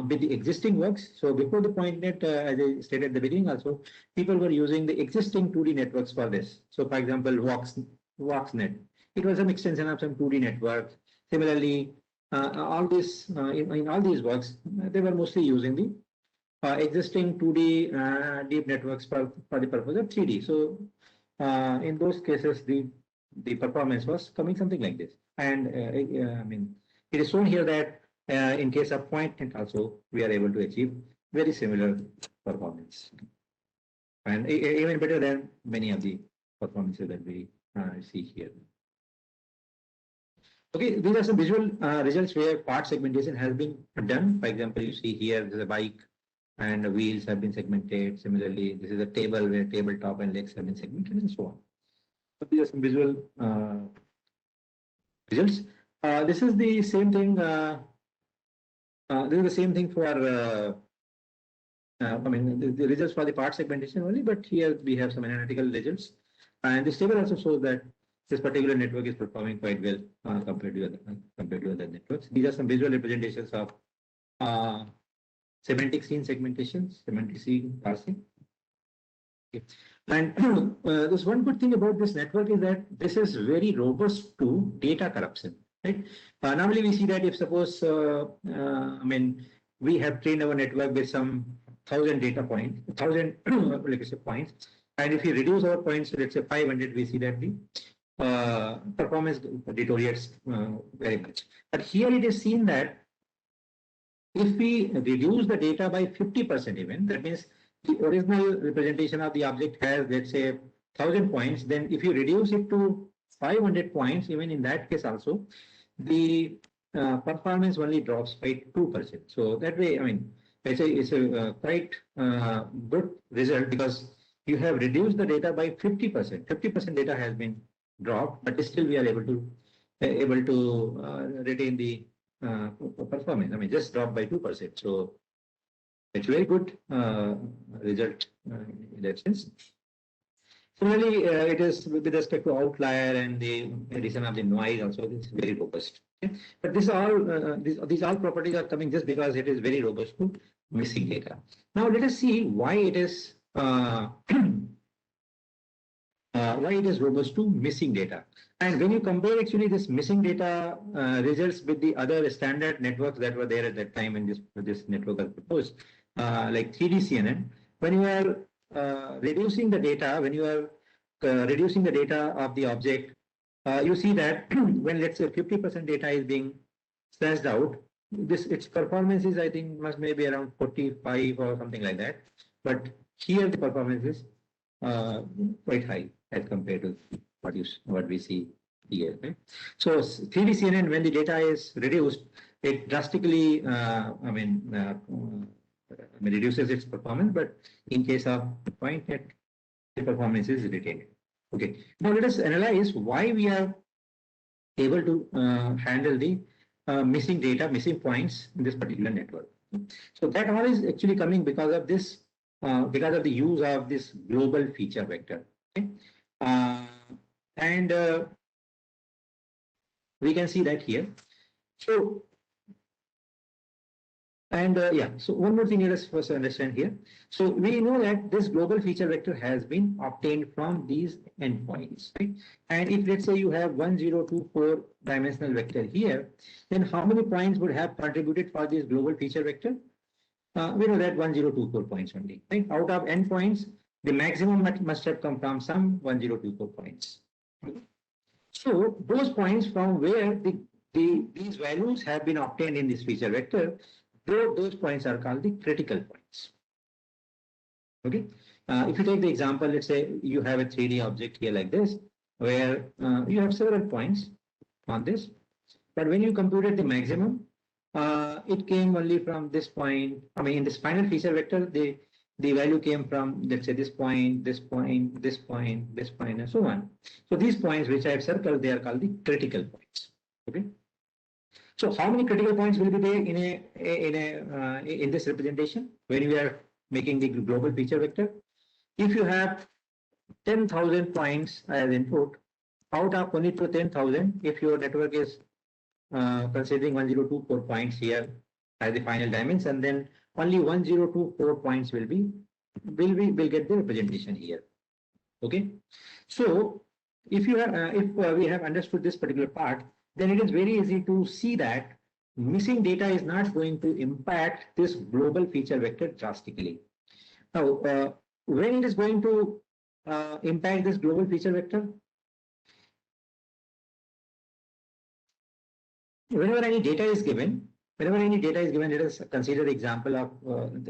with the existing works. So before the PointNet, as I stated at the beginning also, people were using the existing 2D networks for this. So for example, VoxNet. It was an extension of some 2D network. Similarly, all this in all these works, they were mostly using the existing 2D deep networks for the purpose of 3D. So in those cases, the performance was coming something like this. And I mean, it is shown here that in case of PointNet also, we are able to achieve very similar performance, and even better than many of the performances that we see here. Okay, these are some visual results where part segmentation has been done. For example, you see here there's a bike and the wheels have been segmented. Similarly, this is a table where tabletop and legs have been segmented and so on. So these are some visual results. This is the same thing. This is the same thing for I mean the results for the part segmentation only, but here we have some analytical results. And this table also shows that this particular network is performing quite well compared to other networks. These are some visual representations of semantic scene segmentation, semantic scene parsing. Okay. And this one good thing about this network is that this is very robust to data corruption. Right? Normally we see that if suppose, I mean, we have trained our network with some 1,000 data points, 1,000 like I say points, and if we reduce our points to let's say 500, we see that the performance deteriorates very much. But here it is seen that if we reduce the data by 50% even, that means the original representation of the object has, let's say, 1,000 points, then if you reduce it to 500 points, even in that case also, the performance only drops by 2%. So that way, I mean, it's a quite good result because you have reduced the data by 50%. 50% data has been dropped, but still we are able to retain the performance. I mean, just dropped by 2%. So it's very good result in that sense. Similarly, it is with respect to outlier and the addition of the noise also, it's very robust. Okay? But this all these all properties are coming just because it is very robust to missing data. Now let us see why it is robust to missing data. And when you compare actually this missing data results with the other standard networks that were there at that time when this network was proposed, like 3D-CNN, when you are reducing the data, when you are reducing the data of the object, you see that when let's say 50% data is being slashed out, its performance is I think must maybe around 45 or something like that. But here the performance is quite high as compared to what we see here. Right? So 3D-CNN, when the data is reduced, it drastically reduces its performance, but in case of PointNet, the performance is retained. Okay. Now let us analyze why we are able to handle the missing data, missing points in this particular network. So that all is actually coming because of this, because of the use of this global feature vector. Okay. And we can see that here. So. And so one more thing let us first understand here. So we know that this global feature vector has been obtained from these endpoints, right? And if let's say you have 1024 dimensional vector here, then how many points would have contributed for this global feature vector? We know that 1024 points only, right? Out of n points, the maximum must have come from some 1024 points. So those points from where these values have been obtained in this feature vector, those points are called the critical points. Okay. If you take the example, let's say you have a 3D object here like this, where you have several points on this, but when you computed the maximum, it came only from this point. I mean, in this final feature vector, the value came from, let's say, this point, this point, this point, this point, and so on. So these points which I have circled, they are called the critical points. Okay. So how many critical points will be there in this representation when we are making the global feature vector? If you have 10,000 points as input, out of only 10,000, if your network is considering 1024 points here as the final dimension, then only 1024 points will get the representation here. Okay. So if you have we have understood this particular part, then it is very easy to see that missing data is not going to impact this global feature vector drastically. Now, when it is going to impact this global feature vector? Whenever any data is given, let us consider the example of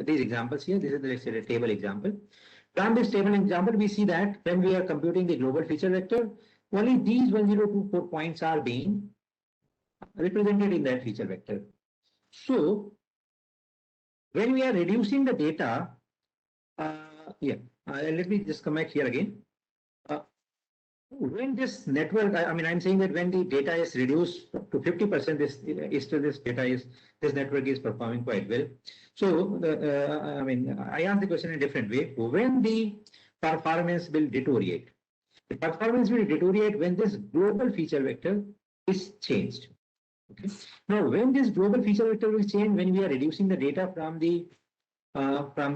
these examples here. This is, let's say, a table example. From this table example, we see that when we are computing the global feature vector, only these 1024 points are being represented in that feature vector. So when we are reducing the data, let me just come back here again. When this network, I'm saying that when the data is reduced to 50%, this network is performing quite well. So I ask the question in a different way. When the performance will deteriorate? The performance will deteriorate when this global feature vector is changed. Okay. Now, when this global feature vector will change, when we are reducing the data from the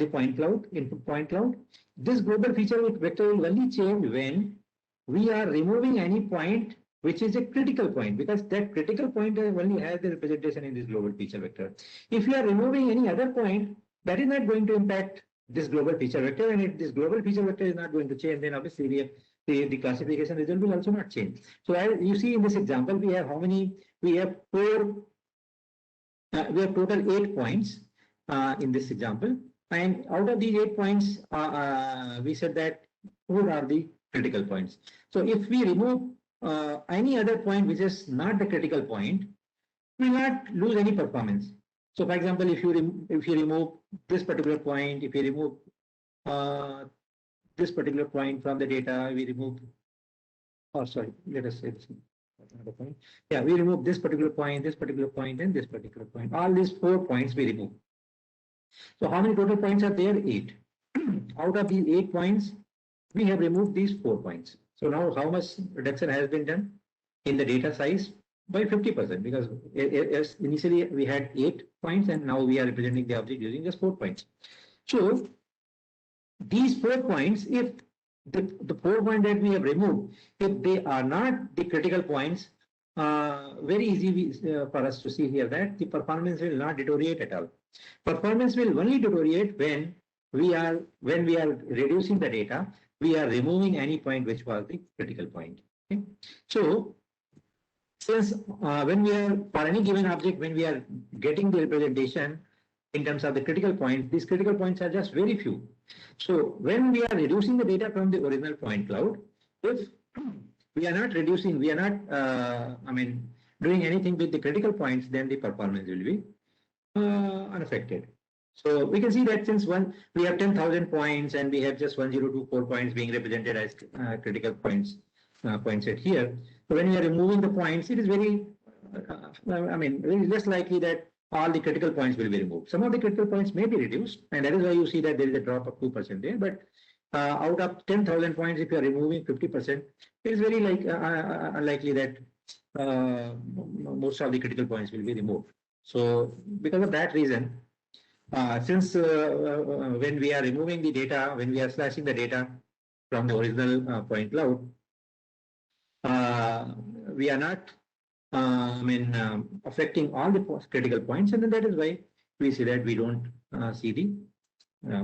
point cloud, input point cloud, this global feature vector will only change when we are removing any point which is a critical point, because that critical point only has the representation in this global feature vector. If you are removing any other point, that is not going to impact this global feature vector, and if this global feature vector is not going to change, then obviously the classification result will also not change. So as you see in this example, we have how many? We have total 8 points in this example, and out of these 8 points, we said that 4 are the critical points. So if we remove any other point which is not the critical point, we will not lose any performance. So for example, if you remove this particular point, if you remove this particular point from the data, we remove, let us say this another point. Yeah, we remove this particular point, and this particular point. All these 4 points we remove. So how many total points are there? 8. Out of these 8 points, we have removed these 4 points. So now how much reduction has been done in the data size? By 50%, because initially we had 8 points and now we are representing the object using just 4 points. So these 4 points, if the 4 points that we have removed, if they are not the critical points, very easy for us to see here that the performance will not deteriorate at all. Performance will only deteriorate when we are reducing the data, we are removing any point which was the critical point. Okay? So since when we are, for any given object, when we are getting the representation in terms of the critical points, these critical points are just very few. So when we are reducing the data from the original point cloud, if we are not reducing, we are not doing anything with the critical points, then the performance will be unaffected. So we can see that since we have 10,000 points and we have just 1024 points being represented as critical points set here. So when we are removing the points, it is very less likely that all the critical points will be removed. Some of the critical points may be reduced, and that is why you see that there is a drop of 2% there. But out of 10,000 points, if you are removing 50%, it is very unlikely that most of the critical points will be removed. So because of that reason, since when we are removing the data, when we are slashing the data from the original point cloud, we are not affecting all the critical points, and then that is why we see that we don't see the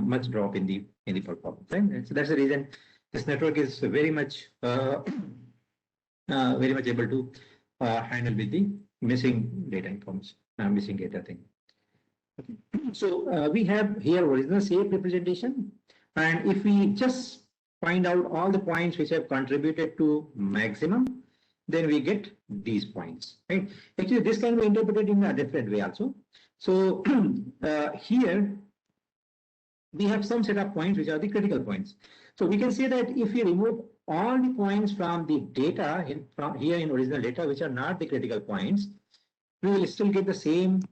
much drop in the performance. Right? So that's the reason this network is very much able to handle with the missing data information, missing data thing. So we have here original shape representation, and if we just find out all the points which have contributed to maximum, then we get these points, right? Actually, this can be interpreted in a different way also. So here we have some set of points which are the critical points. So we can say that if we remove all the points from the data from here in original data which are not the critical points, we will still get the same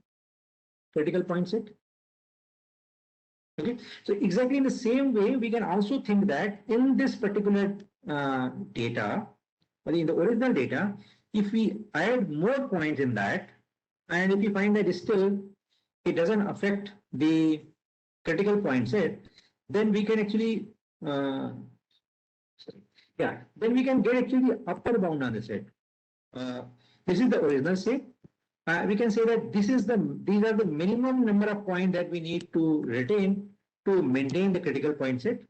critical point set. Okay, so exactly in the same way, we can also think that in this particular data, or in the original data, if we add more points in that, and if we find that still it doesn't affect the critical point set, then we can actually, then we can get actually the upper bound on the set. This is the original set. We can say that these are the minimum number of points that we need to retain to maintain the critical point set.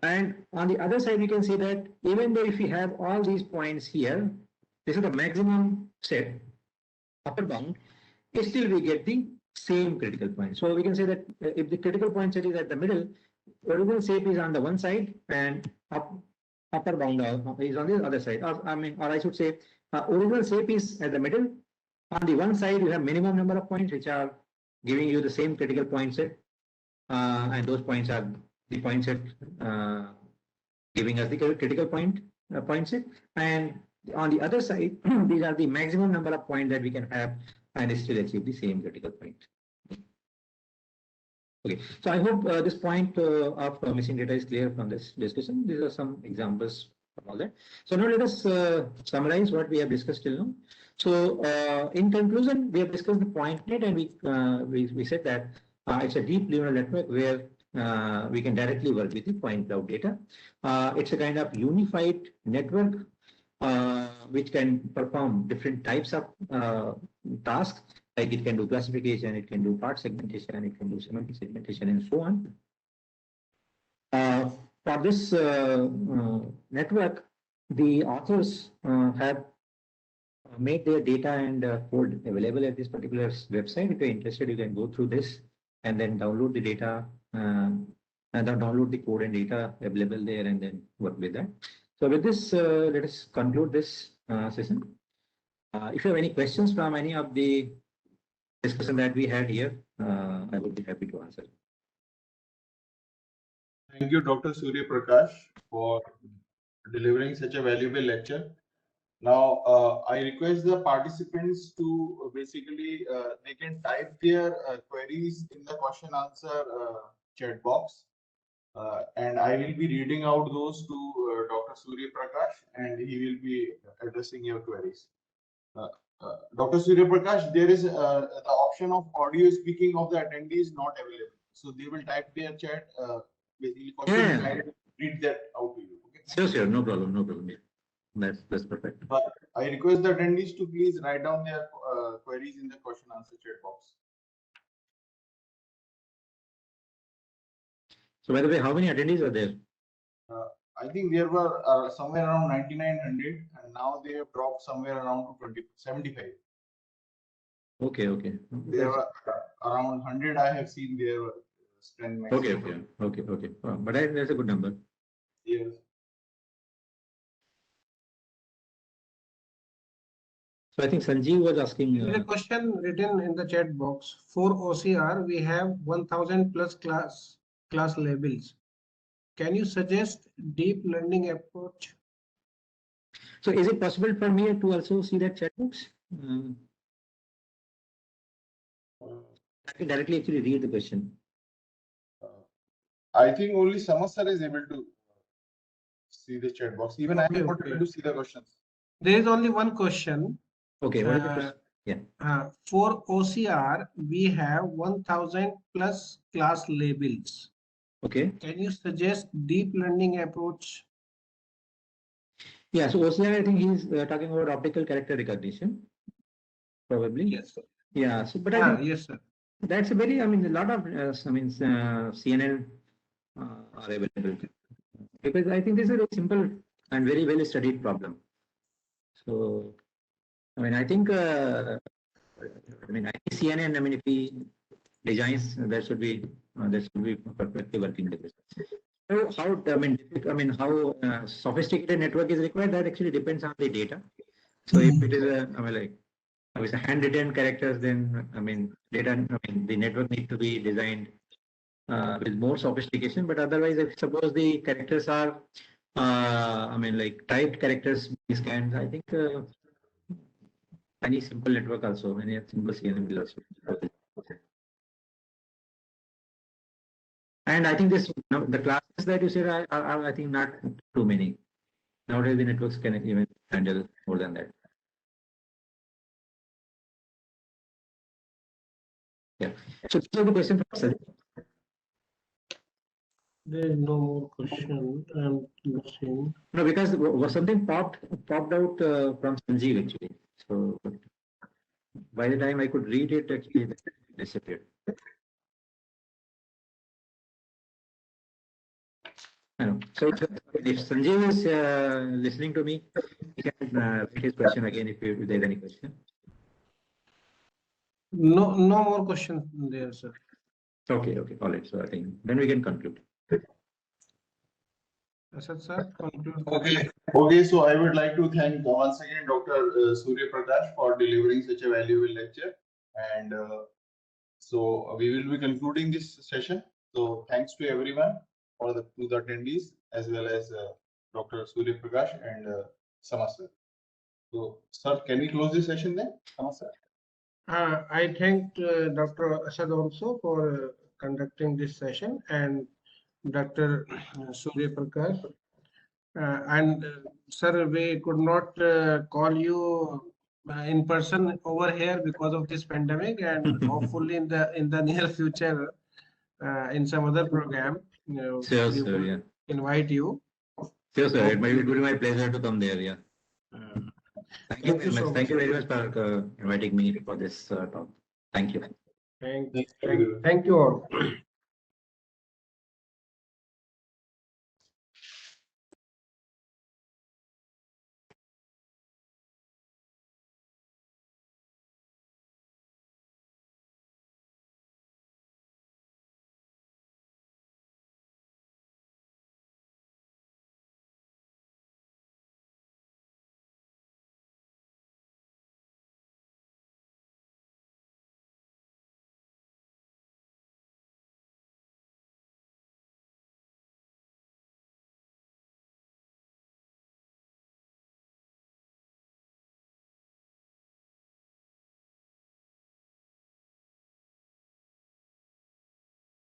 And on the other side, we can say that even though if we have all these points here, this is the maximum set, upper bound, still we get the same critical point. So we can say that if the critical point set is at the middle, original shape is on the one side and upper bound is on the other side. Or I should say, original shape is at the middle. On the one side, you have minimum number of points which are giving you the same critical point set, and those points are the point set giving us the critical point set. And on the other side, these are the maximum number of points that we can have and still achieve the same critical point. Okay, so I hope this point of missing data is clear from this discussion. These are some examples of all that. So now let us summarize what we have discussed till now. So in conclusion, we have discussed the point net, and we said that it's a deep neural network where we can directly work with the point cloud data. It's a kind of unified network which can perform different types of tasks, like it can do classification, it can do part segmentation, it can do semantic segmentation, and so on. For this network, the authors have made their data and code available at this particular website. If you're interested, you can go through this and then download the data and then download the code and data available there and then work with that. So with this, let us conclude this session. If you have any questions from any of the discussion that we had here, I would be happy to answer. Thank you, Dr. Surya Prakash, for delivering such a valuable lecture. Now, I request the participants to basically, they can type their queries in the question answer chat box. And I will be reading out those to Dr. Surya Prakash, and he will be addressing your queries. Dr. Surya Prakash, there is the option of audio speaking of the attendees not available. So they will type their chat, basically question, and I will read that out to you. Okay? Sure, no problem, no problem. That's perfect. But I request the attendees to please write down their queries in the question answer chat box. So by the way, how many attendees are there? I think there were somewhere around 9,900, and now they have dropped somewhere around to 75. Okay. There were around 100 I have seen there. Okay. But I think that's a good number. Yes. So I think Sanjeev was asking. There is a question written in the chat box. For OCR, we have 1,000 plus class labels. Can you suggest deep learning approach? So is it possible for me to also see that chat box? I can directly actually read the question. I think only Samasar is able to see the chat box. Even I am able to see the questions. There is only one question. Okay, what is the question? Yeah. For OCR, we have 1,000 plus class labels. Okay. Can you suggest deep learning approach? Yeah, so OCR, I think he's talking about optical character recognition, probably. Yes. Yeah, so but I think yes, sir. That's a very, a lot of, CNN are available, because I think this is a very simple and very well studied problem. So, I think, CNN, if we designs that should be perfectly working with this. So how how sophisticated network is required, that actually depends on the data. So if it is if it's a handwritten characters, then the network needs to be designed with more sophistication. But otherwise, if suppose the characters are typed characters scanned, I think any simple network also, any simple CNN will also. And I think the classes that you said are I think not too many. Nowadays the networks can even handle more than that. Yeah. So this is the question from Sajid. There is no more question. I'm looking. No, because was something popped out from Sanjeev actually. So by the time I could read it, actually it disappeared. I know. So if Sanjeev is listening to me, he can read his question again if there's any question. No more questions there, sir. Okay, all right. So I think then we can conclude. Asad sir, conclude. Okay. So I would like to thank once again Dr. Surya Prakash for delivering such a valuable lecture. And so we will be concluding this session. So thanks to everyone, to the attendees, as well as Dr. Surya Prakash and Samas sir. So sir, can we close this session then, Samas sir? I thank Dr. Asad also for conducting this session, and Dr. Surya Prakash. Sir, we could not call you in person over here because of this pandemic, and hopefully in the near future, in some other program, Sure, we sir. will Yeah. invite you. Sure, sir. It will be my pleasure to come there. Yeah. Thank you very much. Thank you very much for inviting me for this talk. Thank you. Thank you all.